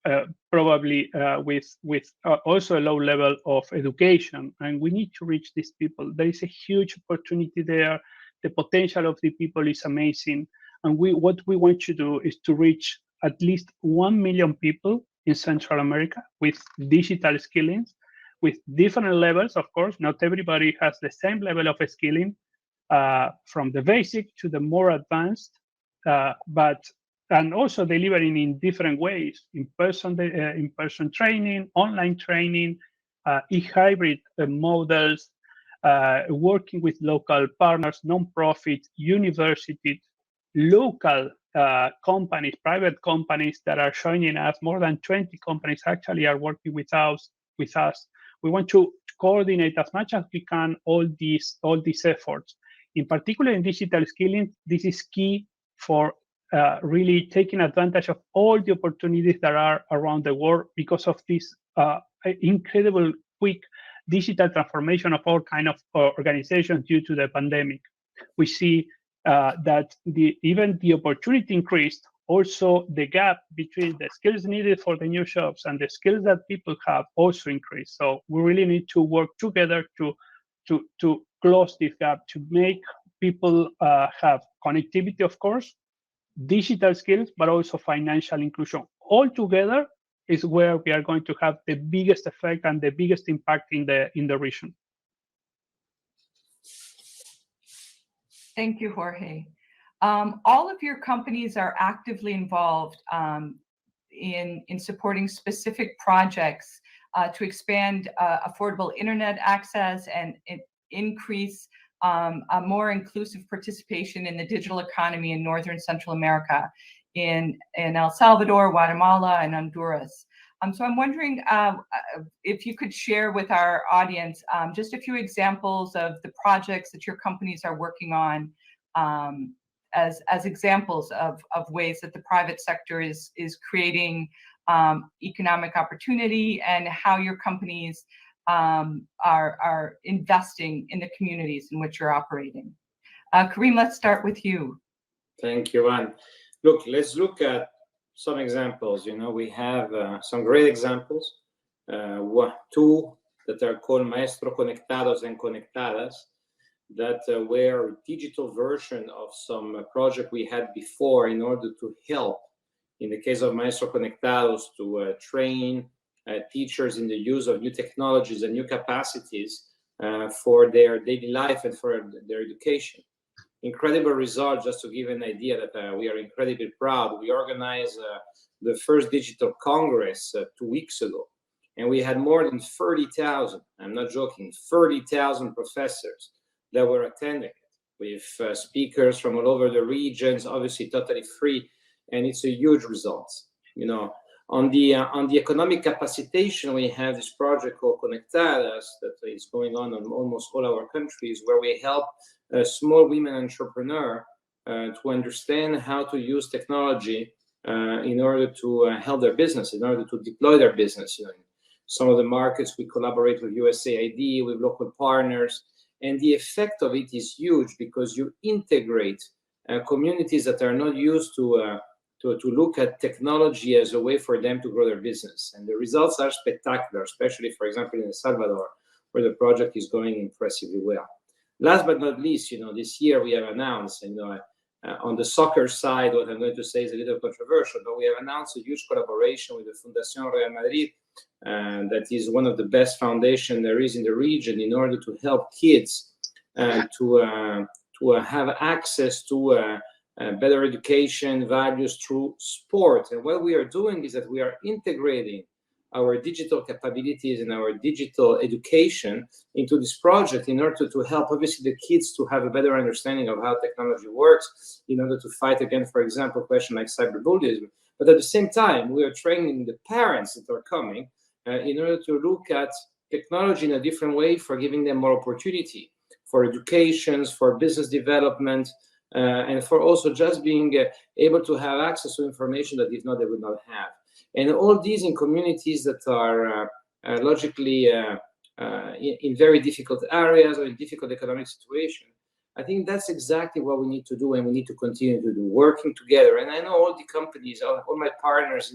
probably with also a low level of education. And we need to reach these people. There is a huge opportunity there. The potential of the people is amazing. And what we want to do is to reach at least 1 million people in Central America with digital skillings, with different levels, of course. Not everybody has the same level of skilling, from the basic to the more advanced, and also delivering in different ways, in-person training, online training, e-hybrid models, working with local partners, non-profit, universities, local companies, private companies that are joining us. More than 20 companies actually are working with us. We want to coordinate as much as we can all these efforts. In particular, in digital skilling, this is key for really taking advantage of all the opportunities that are around the world because of this incredible quick digital transformation of all kinds of organizations due to the pandemic. We see that even the opportunity increased, also the gap between the skills needed for the new jobs and the skills that people have also increased. So we really need to work together to close this gap, to make people have connectivity, of course, digital skills, but also financial inclusion. All together is where we are going to have the biggest effect and the biggest impact in the region. Thank you, Jorge. All of your companies are actively involved in supporting specific projects to expand affordable internet access and increase a more inclusive participation in the digital economy in Northern Central America, in El Salvador, Guatemala, and Honduras. So I'm wondering if you could share with our audience just a few examples of the projects that your companies are working on as examples of ways that the private sector is creating economic opportunity, and how your companies are investing in the communities in which you're operating. Kareem, let's start with you. Thank you, Anne. Look, let's look at some examples. You know, we have some great examples. Two that are called Maestro Conectados and Conectadas, that were digital version of some project we had before in order to help, in the case of Maestro Conectados, to train teachers in the use of new technologies and new capacities for their daily life and for their education. Incredible result. Just to give an idea that we are incredibly proud. We organized the first digital congress 2 weeks ago, And we had more than 30,000, I'm not joking, 30,000 professors that were attending it, with speakers from all over the regions, obviously totally free, and it's a huge result. You know, on the economic capacitation, we have this project called Conectadas that is going on in almost all our countries, where we help small women entrepreneurs to understand how to use technology in order to help their business, in order to deploy their business. You know, in some of the markets, we collaborate with USAID, with local partners, and the effect of it is huge because you integrate communities that are not used to look at technology as a way for them to grow their business. And the results are spectacular, especially, for example, in El Salvador, where the project is going impressively well. Last but not least, you know, this year we have announced, you know, on the soccer side, what I'm going to say is a little controversial, but we have announced a huge collaboration with the Fundación Real Madrid, that is one of the best foundations there is in the region, in order to help kids to have access to better education values through sport. And what we are doing is that we are integrating our digital capabilities and our digital education into this project in order to help, obviously, the kids to have a better understanding of how technology works, in order to fight against, for example, questions like cyberbullying. But at the same time, we are training the parents that are coming in order to look at technology in a different way, for giving them more opportunity for educations, for business development, and for also just being able to have access to information that if not, they would not have. And all these in communities that are logically in very difficult areas or in difficult economic situations. I think that's exactly what we need to do, and we need to continue to do, working together. And I know all the companies, all my partners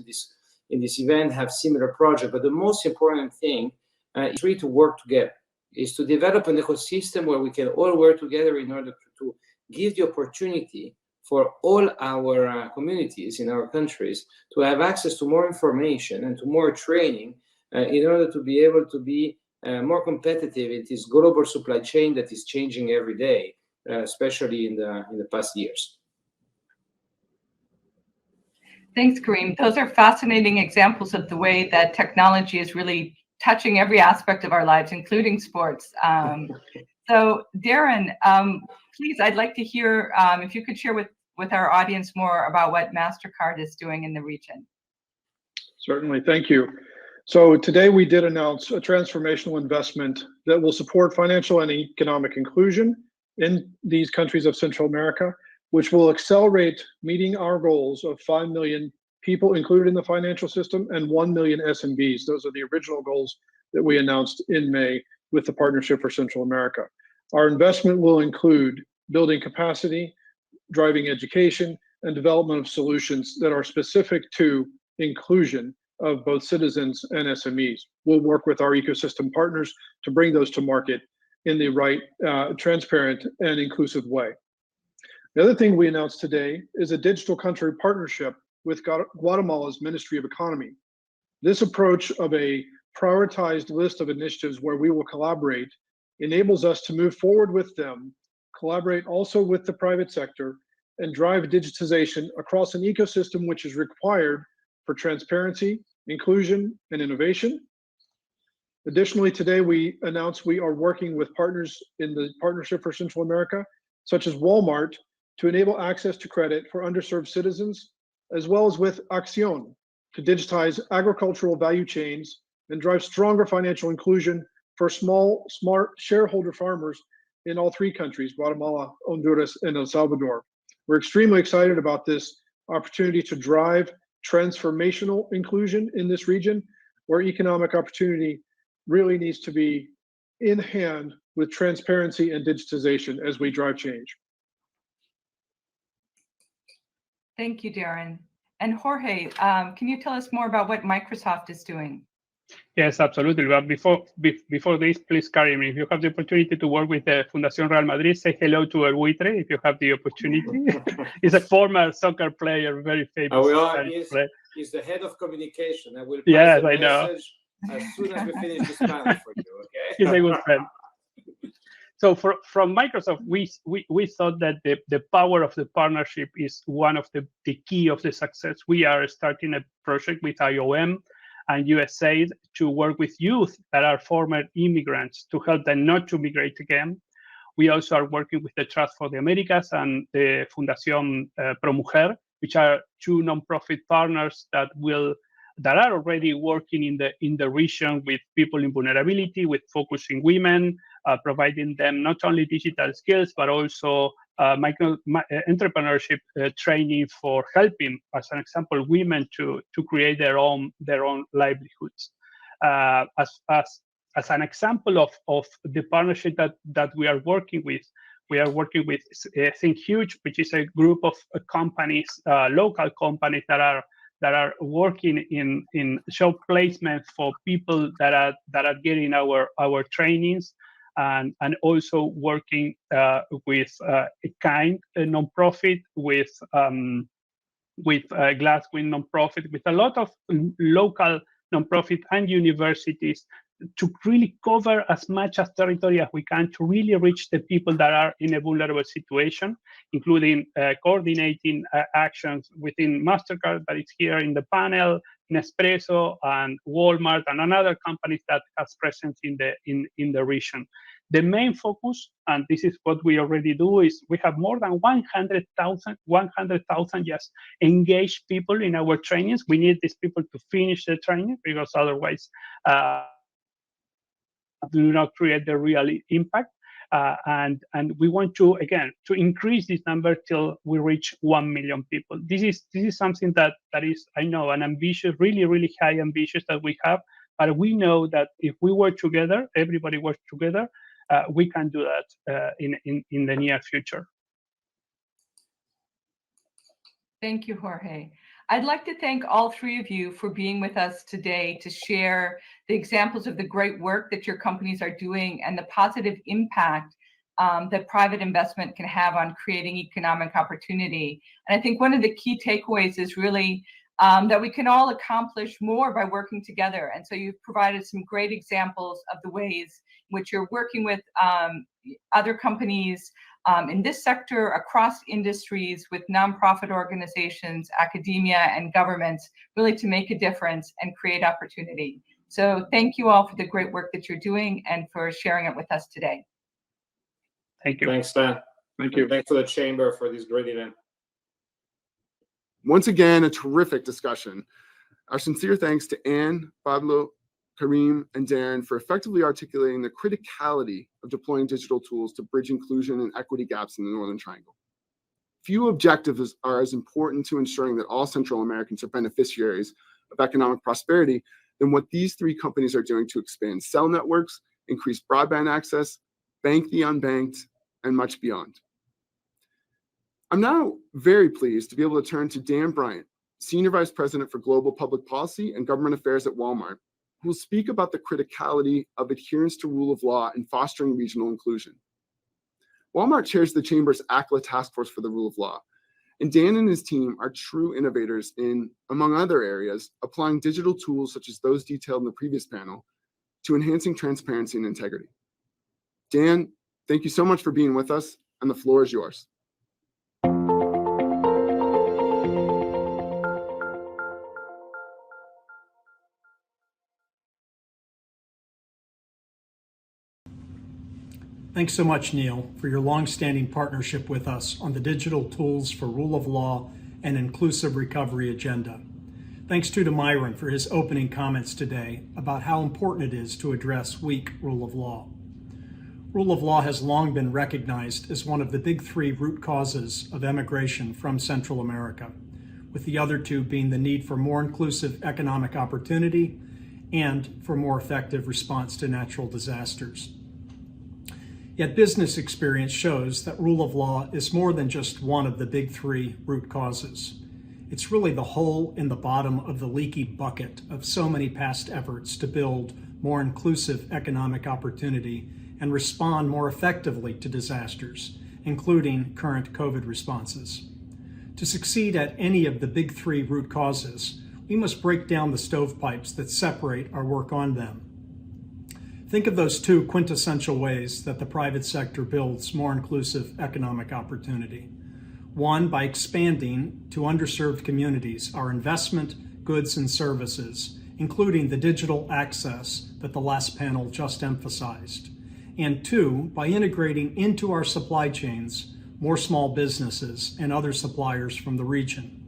in this event have similar projects, but the most important thing is really to work together, is to develop an ecosystem where we can all work together in order to give the opportunity for all our communities in our countries to have access to more information and to more training in order to be able to be more competitive in this global supply chain that is changing every day, especially in the past years. Thanks, Kareem. Those are fascinating examples of the way that technology is really touching every aspect of our lives, including sports. So Darren, please, I'd like to hear if you could share with our audience more about what MasterCard is doing in the region. Certainly, thank you. So today we did announce a transformational investment that will support financial and economic inclusion in these countries of Central America, which will accelerate meeting our goals of 5 million people included in the financial system and 1 million SMBs. Those are the original goals that we announced in May with the Partnership for Central America. Our investment will include building capacity, driving education, and development of solutions that are specific to inclusion of both citizens and SMEs. We'll work with our ecosystem partners to bring those to market in the right, transparent, and inclusive way. The other thing we announced today is a digital country partnership with Guatemala's Ministry of Economy. This approach of a prioritized list of initiatives where we will collaborate enables us to move forward with them, collaborate also with the private sector, and drive digitization across an ecosystem which is required for transparency, inclusion, and innovation. Additionally, today we announced we are working with partners in the Partnership for Central America, such as Walmart, to enable access to credit for underserved citizens, as well as with Acción to digitize agricultural value chains and drive stronger financial inclusion for small, smart shareholder farmers in all three countries, Guatemala, Honduras, and El Salvador. We're extremely excited about this opportunity to drive transformational inclusion in this region, where economic opportunity really needs to be in hand with transparency and digitization as we drive change. Thank you, Darren. And Jorge, can you tell us more about what Microsoft is doing? Yes, absolutely. But before this, please, Karim, if you have the opportunity to work with the Fundación Real Madrid, say hello to El Buitre if you have the opportunity. He's a former soccer player, very famous. He's the head of communication. I will pass the I know. message as soon as we finish this panel for you, okay? He's a good friend. So from Microsoft, we thought that the power of the partnership is one of the key of the success. We are starting a project with IOM, and USAID to work with youth that are former immigrants to help them not to migrate again. We also are working with the Trust for the Americas and the Fundación Pro Mujer, which are two nonprofit partners that are already working in the region with people in vulnerability, with focusing women, providing them not only digital skills but also entrepreneurship training for helping, as an example, women to create their own livelihoods. As an example of the partnership that we are working with, Think Huge, which is a group of companies, local companies that are working in job placement for people that are getting our trainings, and also working with a nonprofit, with Glasswing nonprofit, with a lot of local nonprofit and universities, to really cover as much as territory as we can to really reach the people that are in a vulnerable situation, including coordinating actions within MasterCard that is here in the panel, Nespresso and Walmart and another companies that has presence in the region. The main focus, and this is what we already do, is we have more than 100,000 engaged people in our trainings. We need these people to finish the training, because otherwise do not create the real impact. And we want to increase this number till we reach 1 million people. This is something that is, I know, an ambitious, really high ambitious that we have, but we know that if we work together, everybody works together, we can do that in the near future. Thank you, Jorge. I'd like to thank all three of you for being with us today to share the examples of the great work that your companies are doing and the positive impact that private investment can have on creating economic opportunity. And I think one of the key takeaways is really that we can all accomplish more by working together. And so you've provided some great examples of the ways in which you're working with other companies in this sector, across industries, with nonprofit organizations, academia, and governments, really to make a difference and create opportunity. So thank you all for the great work that you're doing and for sharing it with us today. Thank you. Thanks, Dan. Thank you. Thanks to the Chamber for this great event. Once again, a terrific discussion. Our sincere thanks to Anne, Pablo, Karim, and Darren for effectively articulating the criticality of deploying digital tools to bridge inclusion and equity gaps in the Northern Triangle. Few objectives are as important to ensuring that all Central Americans are beneficiaries of economic prosperity than what these three companies are doing to expand cell networks, increase broadband access, bank the unbanked, and much beyond. I'm now very pleased to be able to turn to Dan Bryant, Senior Vice President for Global Public Policy and Government Affairs at Walmart, who will speak about the criticality of adherence to rule of law and fostering regional inclusion. Walmart chairs the Chamber's ACLA Task Force for the Rule of Law, and Dan and his team are true innovators in, among other areas, applying digital tools such as those detailed in the previous panel to enhancing transparency and integrity. Dan, thank you so much for being with us, and the floor is yours. Thanks so much, Neil, for your long-standing partnership with us on the Digital Tools for Rule of Law and Inclusive Recovery agenda. Thanks too to Myron for his opening comments today about how important it is to address weak rule of law. Rule of law has long been recognized as one of the big three root causes of emigration from Central America, with the other two being the need for more inclusive economic opportunity and for more effective response to natural disasters. Yet business experience shows that rule of law is more than just one of the big three root causes. It's really the hole in the bottom of the leaky bucket of so many past efforts to build more inclusive economic opportunity and respond more effectively to disasters, including current COVID responses. To succeed at any of the big three root causes, we must break down the stovepipes that separate our work on them. Think of those two quintessential ways that the private sector builds more inclusive economic opportunity. One, by expanding to underserved communities our investment, goods, and services including the digital access that the last panel just emphasized. And two, by integrating into our supply chains more small businesses and other suppliers from the region.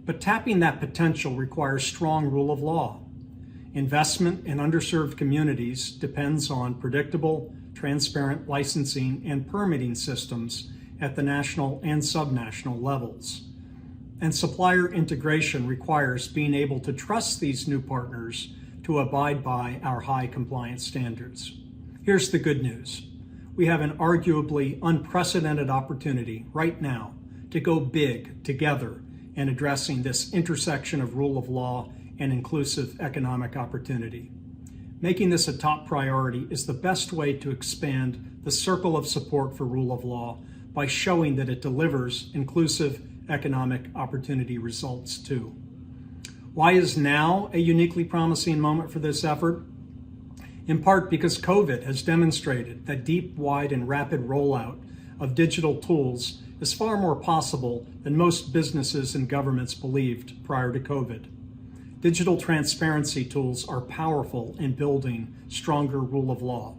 But tapping that potential requires strong rule of law. Investment in underserved communities depends on predictable, transparent licensing and permitting systems at the national and subnational levels. And supplier integration requires being able to trust these new partners to abide by our high compliance standards. Here's the good news. We have an arguably unprecedented opportunity right now to go big together in addressing this intersection of rule of law and inclusive economic opportunity. Making this a top priority is the best way to expand the circle of support for rule of law by showing that it delivers inclusive economic opportunity results too. Why is now a uniquely promising moment for this effort? In part because COVID has demonstrated that deep, wide, and rapid rollout of digital tools is far more possible than most businesses and governments believed prior to COVID. Digital transparency tools are powerful in building stronger rule of law.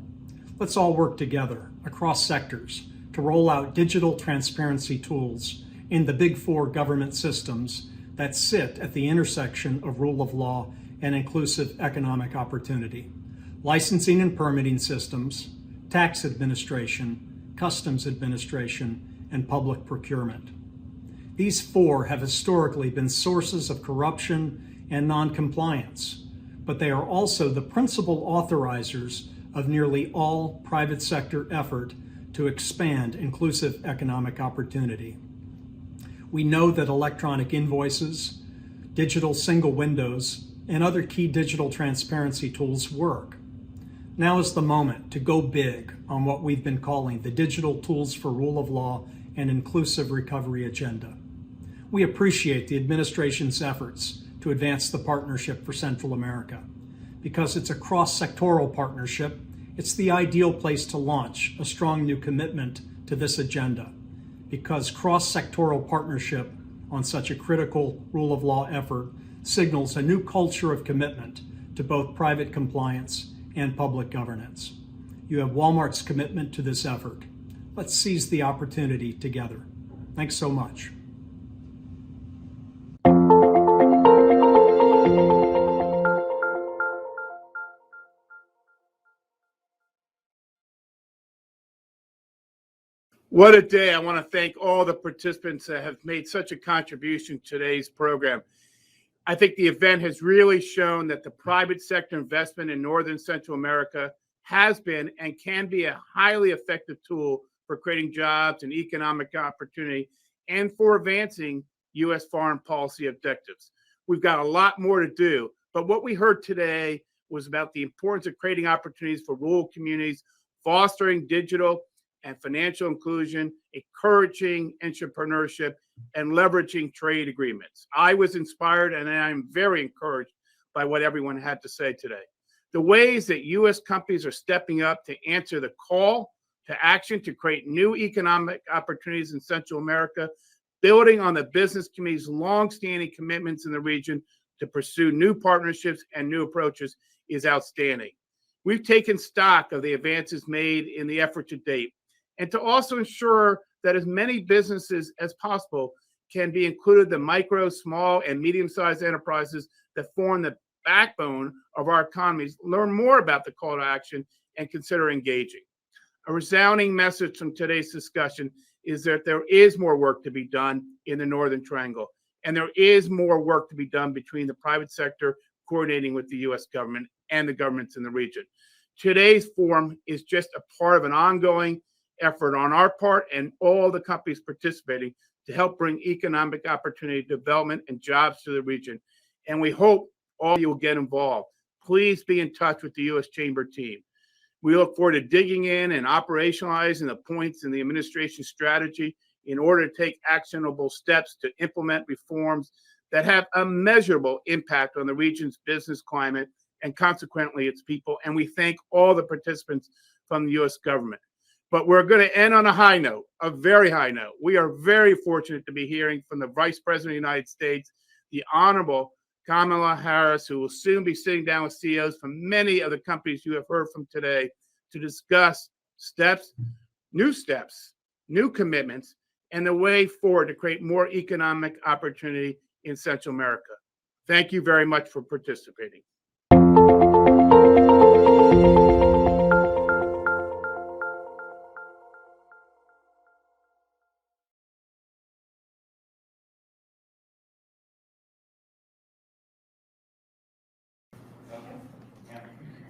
Let's all work together across sectors to roll out digital transparency tools in the big four government systems that sit at the intersection of rule of law and inclusive economic opportunity. Licensing and permitting systems, tax administration, customs administration, and public procurement. These four have historically been sources of corruption and non-compliance, but they are also the principal authorizers of nearly all private sector effort to expand inclusive economic opportunity. We know that electronic invoices, digital single windows, and other key digital transparency tools work. Now is the moment to go big on what we've been calling the Digital Tools for Rule of Law and Inclusive Recovery agenda. We appreciate the administration's efforts to advance the Partnership for Central America. Because it's a cross-sectoral partnership, it's the ideal place to launch a strong new commitment to this agenda. Because cross-sectoral partnership on such a critical rule of law effort signals a new culture of commitment to both private compliance and public governance. You have Walmart's commitment to this effort. Let's seize the opportunity together. Thanks so much. What a day. I want to thank all the participants that have made such a contribution to today's program. I think the event has really shown that the private sector investment in Northern Central America has been and can be a highly effective tool for creating jobs and economic opportunity and for advancing U.S. foreign policy objectives. We've got a lot more to do, but what we heard today was about the importance of creating opportunities for rural communities, fostering digital and financial inclusion, encouraging entrepreneurship, and leveraging trade agreements. I was inspired and I'm very encouraged by what everyone had to say today. The ways that U.S. companies are stepping up to answer the call to action to create new economic opportunities in Central America, building on the business community's longstanding commitments in the region to pursue new partnerships and new approaches is outstanding. We've taken stock of the advances made in the effort to date, and to also ensure that as many businesses as possible can be included, the micro, small, and medium-sized enterprises that form the backbone of our economies, learn more about the call to action and consider engaging. A resounding message from today's discussion is that there is more work to be done in the Northern Triangle, and there is more work to be done between the private sector coordinating with the U.S. government and the governments in the region. Today's forum is just a part of an ongoing effort on our part and all the companies participating to help bring economic opportunity, development, and jobs to the region. And we hope all of you will get involved. Please be in touch with the U.S. Chamber team. We look forward to digging in and operationalizing the points in the administration's strategy in order to take actionable steps to implement reforms that have a measurable impact on the region's business climate and consequently its people. And we thank all the participants from the U.S. government. But we're going to end on a high note, a very high note. We are very fortunate to be hearing from the Vice President of the United States, the Honorable Kamala Harris, who will soon be sitting down with CEOs from many of the companies you have heard from today to discuss new commitments, and the way forward to create more economic opportunity in Central America. Thank you very much for participating.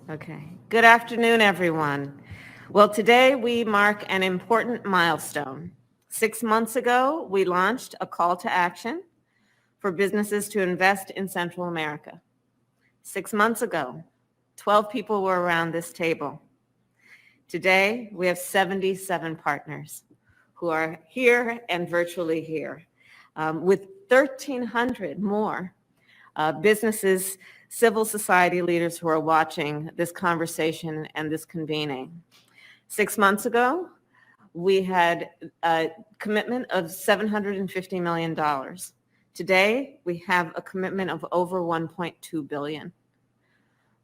Okay. Good afternoon, everyone. Well, today we mark an important milestone. 6 months ago, we launched a call to action for businesses to invest in Central America. 6 months ago, 12 people were around this table. Today, we have 77 partners who are here and virtually here, with 1,300 more businesses, civil society leaders who are watching this conversation and this convening. 6 months ago, we had a commitment of $750 million. Today, we have a commitment of over $1.2 billion.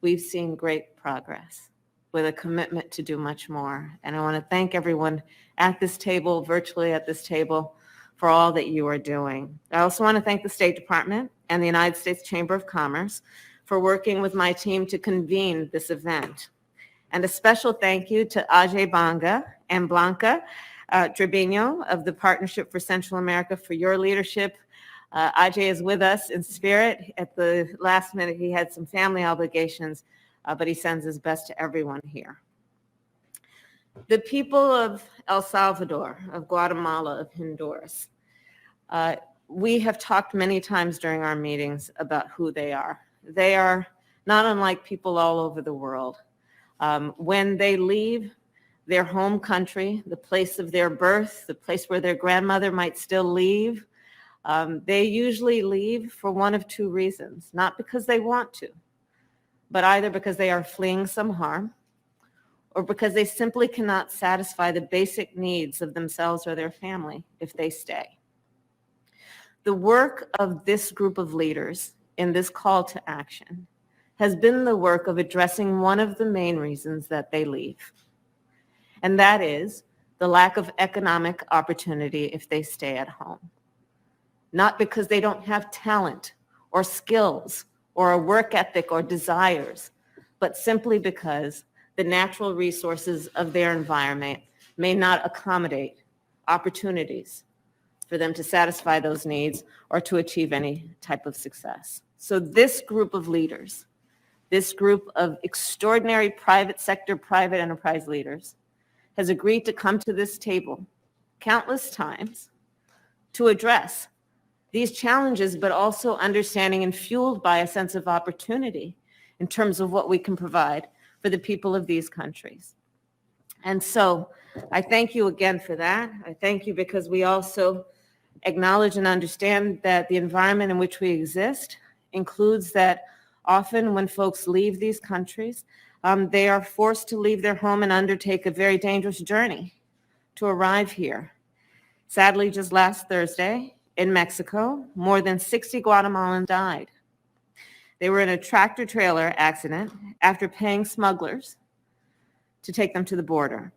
We've seen great progress with a commitment to do much more. And I want to thank everyone at this table, virtually at this table, for all that you are doing. I also want to thank the State Department and the United States Chamber of Commerce for working with my team to convene this event. And a special thank you to Ajay Banga and Blanca Trebino of the Partnership for Central America for your leadership. Ajay is with us in spirit. At the last minute, he had some family obligations, but he sends his best to everyone here. The people of El Salvador, of Guatemala, of Honduras, we have talked many times during our meetings about who they are. They are not unlike people all over the world. When they leave their home country, the place of their birth, the place where their grandmother might still live, they usually leave for one of two reasons, not because they want to, but either because they are fleeing some harm or because they simply cannot satisfy the basic needs of themselves or their family if they stay. The work of this group of leaders in this call to action has been the work of addressing one of the main reasons that they leave, and that is the lack of economic opportunity if they stay at home. Not because they don't have talent or skills or a work ethic or desires, but simply because the natural resources of their environment may not accommodate opportunities for them to satisfy those needs or to achieve any type of success. So this group of leaders, this group of extraordinary private sector, private enterprise leaders, has agreed to come to this table countless times to address these challenges, but also understanding and fueled by a sense of opportunity in terms of what we can provide for the people of these countries. And so I thank you again for that. I thank you because we also acknowledge and understand that the environment in which we exist includes that often when folks leave these countries, they are forced to leave their home and undertake a very dangerous journey to arrive here. Sadly, just last Thursday in Mexico, more than 60 Guatemalans died. They were in a tractor trailer accident after paying smugglers to take them to the border.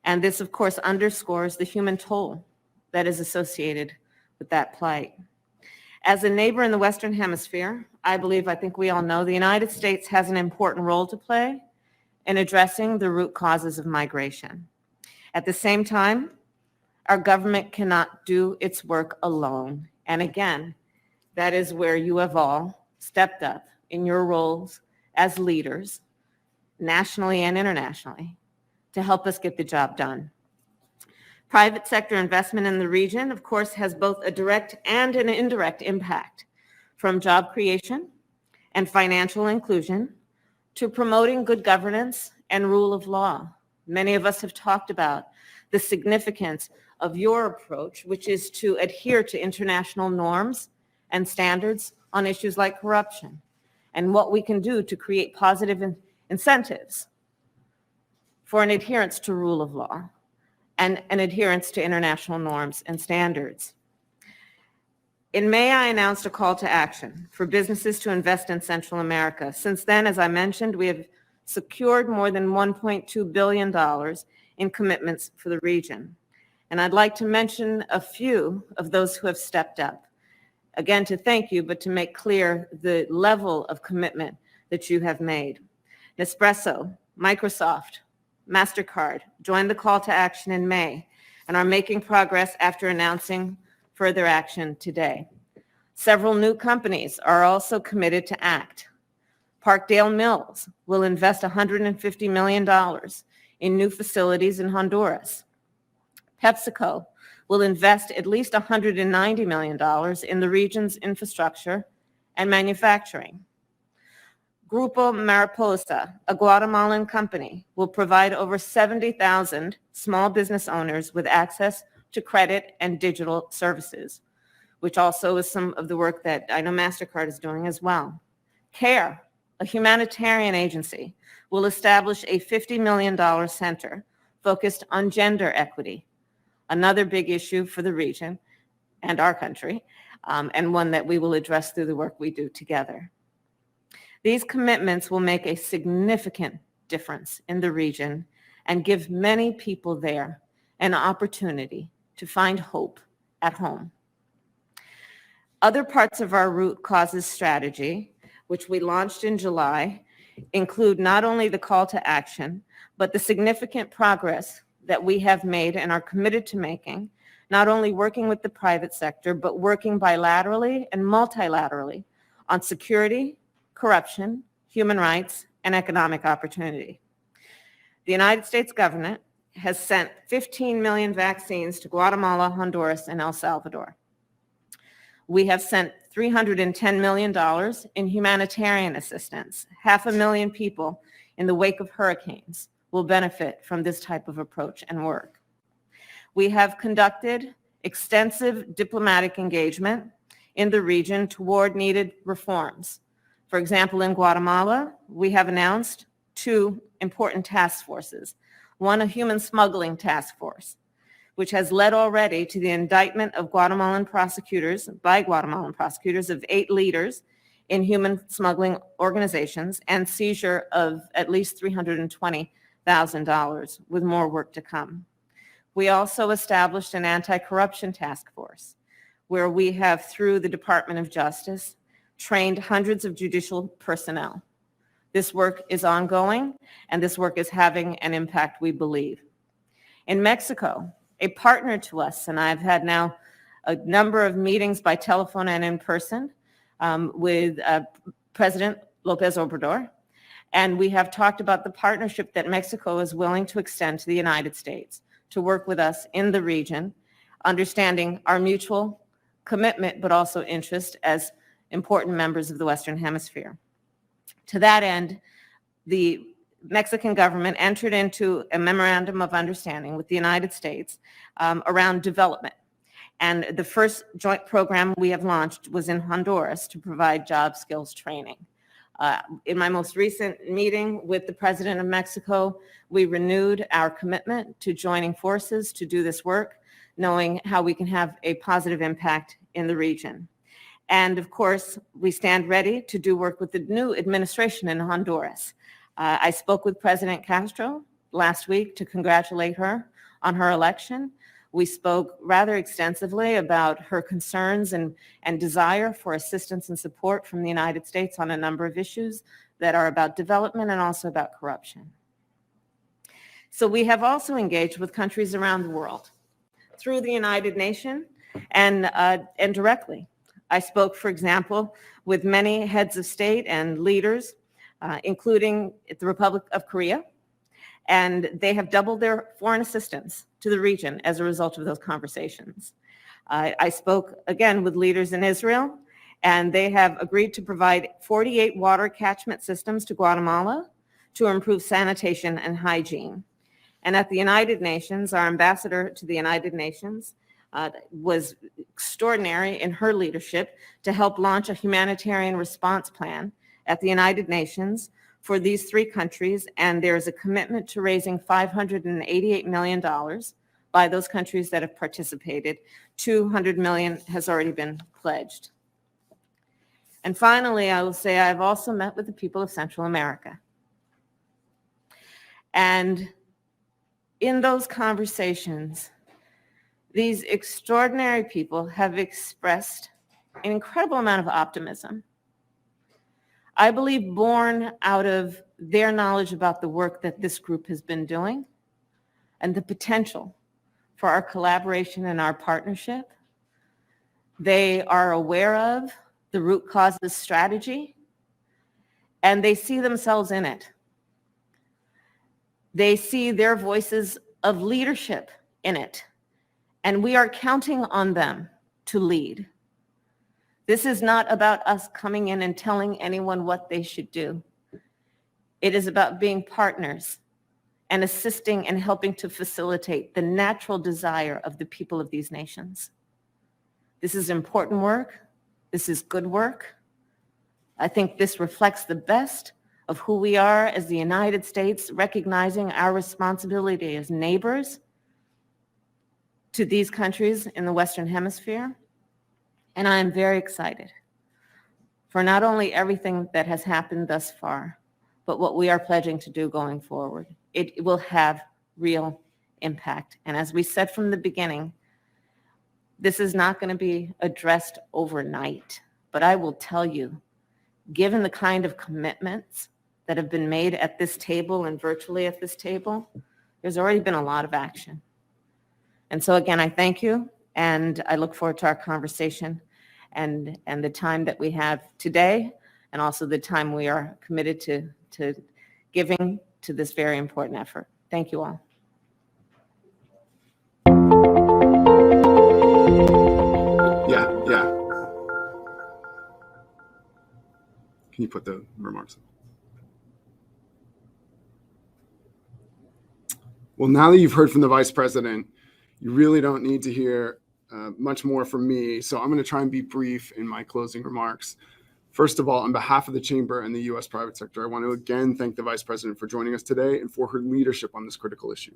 And this, of course, underscores the human toll that is associated with that plight. As a neighbor in the Western Hemisphere, I think we all know the United States has an important role to play in addressing the root causes of migration. At the same time, our government cannot do its work alone. And again, that is where you have all stepped up in your roles as leaders, nationally and internationally, to help us get the job done. Private sector investment in the region, of course, has both a direct and an indirect impact, from job creation and financial inclusion to promoting good governance and rule of law. Many of us have talked about the significance of your approach, which is to adhere to international norms and standards on issues like corruption, and what we can do to create positive incentives for an adherence to rule of law and an adherence to international norms and standards. In May, I announced a call to action for businesses to invest in Central America. Since then, as I mentioned, we have secured more than $1.2 billion in commitments for the region. And I'd like to mention a few of those who have stepped up. Again, to thank you, but to make clear the level of commitment that you have made. Nespresso, Microsoft, MasterCard joined the call to action in May and are making progress after announcing further action today. Several new companies are also committed to act. Parkdale Mills will invest $150 million in new facilities in Honduras. PepsiCo will invest at least $190 million in the region's infrastructure and manufacturing. Grupo Mariposa, a Guatemalan company, will provide over 70,000 small business owners with access to credit and digital services, which also is some of the work that I know MasterCard is doing as well. CARE, a humanitarian agency, will establish a $50 million center focused on gender equity, another big issue for the region and our country, and one that we will address through the work we do together. These commitments will make a significant difference in the region and give many people there an opportunity to find hope at home. Other parts of our root causes strategy, which we launched in July, include not only the call to action, but the significant progress that we have made and are committed to making, not only working with the private sector, but working bilaterally and multilaterally on security, corruption, human rights, and economic opportunity. The United States government has sent 15 million vaccines to Guatemala, Honduras, and El Salvador. We have sent $310 million in humanitarian assistance. 500,000 people in the wake of hurricanes will benefit from this type of approach and work. We have conducted extensive diplomatic engagement in the region toward needed reforms. For example, in Guatemala, we have announced 2 important task forces. One, a human smuggling task force, which has led already to the indictment of Guatemalan prosecutors, by Guatemalan prosecutors, of 8 leaders in human smuggling organizations and seizure of at least $320,000, with more work to come. We also established an anti-corruption task force, where we have, through the Department of Justice, trained hundreds of judicial personnel. This work is ongoing, and this work is having an impact, we believe. In Mexico, a partner to us, and I've had now a number of meetings by telephone and in person with President López Obrador, and we have talked about the partnership that Mexico is willing to extend to the United States to work with us in the region, understanding our mutual commitment, but also interest as important members of the Western Hemisphere. To that end, the Mexican government entered into a memorandum of understanding with the United States around development. And the first joint program we have launched was in Honduras to provide job skills training. In my most recent meeting with the President of Mexico, we renewed our commitment to joining forces to do this work, knowing how we can have a positive impact in the region. And of course, we stand ready to do work with the new administration in Honduras. I spoke with President Castro last week to congratulate her on her election. We spoke rather extensively about her concerns and desire for assistance and support from the United States on a number of issues that are about development and also about corruption. So we have also engaged with countries around the world through the United Nations and directly. I spoke, for example, with many heads of state and leaders, including the Republic of Korea, and they have doubled their foreign assistance to the region as a result of those conversations. I spoke again with leaders in Israel, and they have agreed to provide 48 water catchment systems to Guatemala to improve sanitation and hygiene. And at the United Nations, our ambassador to the United Nations was extraordinary in her leadership to help launch a humanitarian response plan at the United Nations for these 3 countries, and there is a commitment to raising $588 million by those countries that have participated. 200 million has already been pledged. And finally, I will say I've also met with the people of Central America. And in those conversations, these extraordinary people have expressed an incredible amount of optimism. I believe born out of their knowledge about the work that this group has been doing and the potential for our collaboration and our partnership. They are aware of the root causes strategy, and they see themselves in it. They see their voices of leadership in it, and we are counting on them to lead. This is not about us coming in and telling anyone what they should do. It is about being partners and assisting and helping to facilitate the natural desire of the people of these nations. This is important work. This is good work. I think this reflects the best of who we are as the United States, recognizing our responsibility as neighbors to these countries in the Western Hemisphere. And I am very excited for not only everything that has happened thus far, but what we are pledging to do going forward. It will have real impact. And as we said from the beginning, this is not going to be addressed overnight. But I will tell you, given the kind of commitments that have been made at this table and virtually at this table, there's already been a lot of action. And so again, I thank you, and I look forward to our conversation and the time that we have today, and also the time we are committed to giving to this very important effort. Thank you all. Yeah. Can you put the remarks in? Well, now that you've heard from the Vice President, you really don't need to hear much more from me. So I'm going to try and be brief in my closing remarks. First of all, on behalf of the Chamber and the U.S. private sector, I want to again thank the Vice President for joining us today and for her leadership on this critical issue.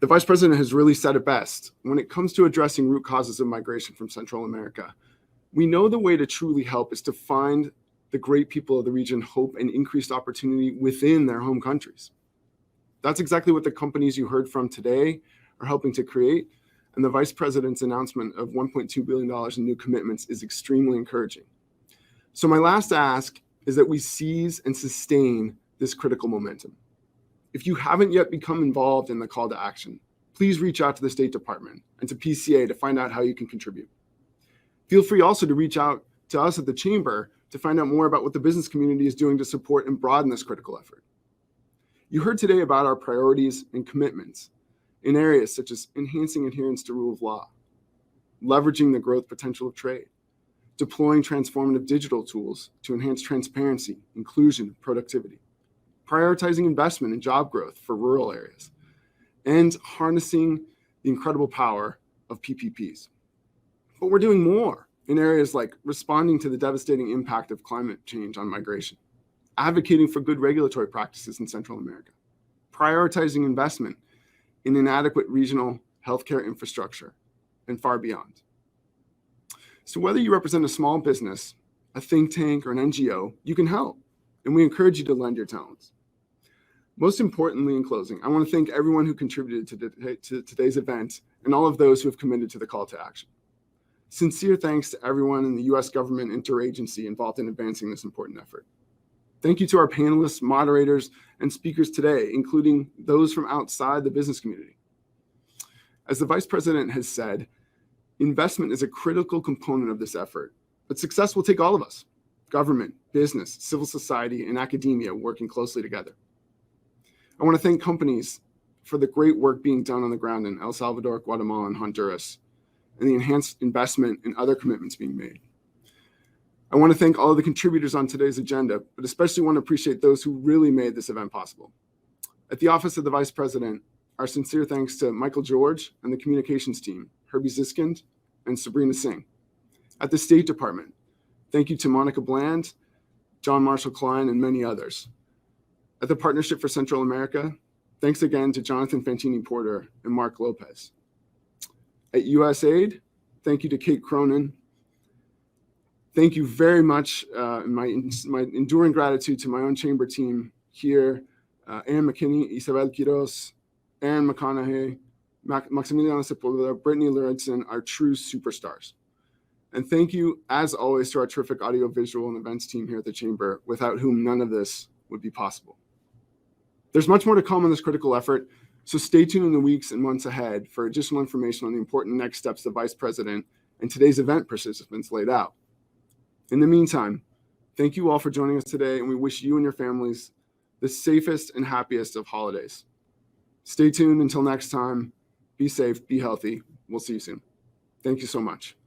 The Vice President has really said it best. When it comes to addressing root causes of migration from Central America, we know the way to truly help is to find the great people of the region hope and increased opportunity within their home countries. That's exactly what the companies you heard from today are helping to create, and the Vice President's announcement of $1.2 billion in new commitments is extremely encouraging. So my last ask is that we seize and sustain this critical momentum. If you haven't yet become involved in the call to action, please reach out to the State Department and to PCA to find out how you can contribute. Feel free also to reach out to us at the Chamber to find out more about what the business community is doing to support and broaden this critical effort. You heard today about our priorities and commitments in areas such as enhancing adherence to rule of law, leveraging the growth potential of trade, deploying transformative digital tools to enhance transparency, inclusion, productivity, prioritizing investment and job growth for rural areas, and harnessing the incredible power of PPPs. But we're doing more in areas like responding to the devastating impact of climate change on migration, advocating for good regulatory practices in Central America, prioritizing investment in inadequate regional healthcare infrastructure, and far beyond. So whether you represent a small business, a think tank, or an NGO, you can help, and we encourage you to lend your talents. Most importantly, in closing, I want to thank everyone who contributed to today's event and all of those who have committed to the call to action. Sincere thanks to everyone in the U.S. government interagency involved in advancing this important effort. Thank you to our panelists, moderators, and speakers today, including those from outside the business community. As the Vice President has said, investment is a critical component of this effort, but success will take all of us, government, business, civil society, and academia working closely together. I want to thank companies for the great work being done on the ground in El Salvador, Guatemala, and Honduras, and the enhanced investment and other commitments being made. I want to thank all of the contributors on today's agenda, but especially want to appreciate those who really made this event possible. At the Office of the Vice President, our sincere thanks to Michael George and the communications team, Herbie Ziskind and Sabrina Singh. At the State Department, thank you to Monica Bland, John Marshall Klein, and many others. At the Partnership for Central America, Thanks again to Jonathan Fantini Porter and Mark Lopez. At USAID, thank you to Kate Cronin. Thank you very much. My enduring gratitude to my own chamber team here, Ann McKinney, Isabel Quiroz, Aaron McConaughey, Maximiliano Sepulveda, Brittany Lauritsen, our true superstars. And thank you, as always, to our terrific audiovisual and events team here at the Chamber, without whom none of this would be possible. There's much more to come on this critical effort, so stay tuned in the weeks and months ahead for additional information on the important next steps the Vice President and today's event participants laid out. In the meantime, thank you all for joining us today, and we wish you and your families the safest and happiest of holidays. Stay tuned until next time. Be safe, be healthy. We'll see you soon. Thank you so much.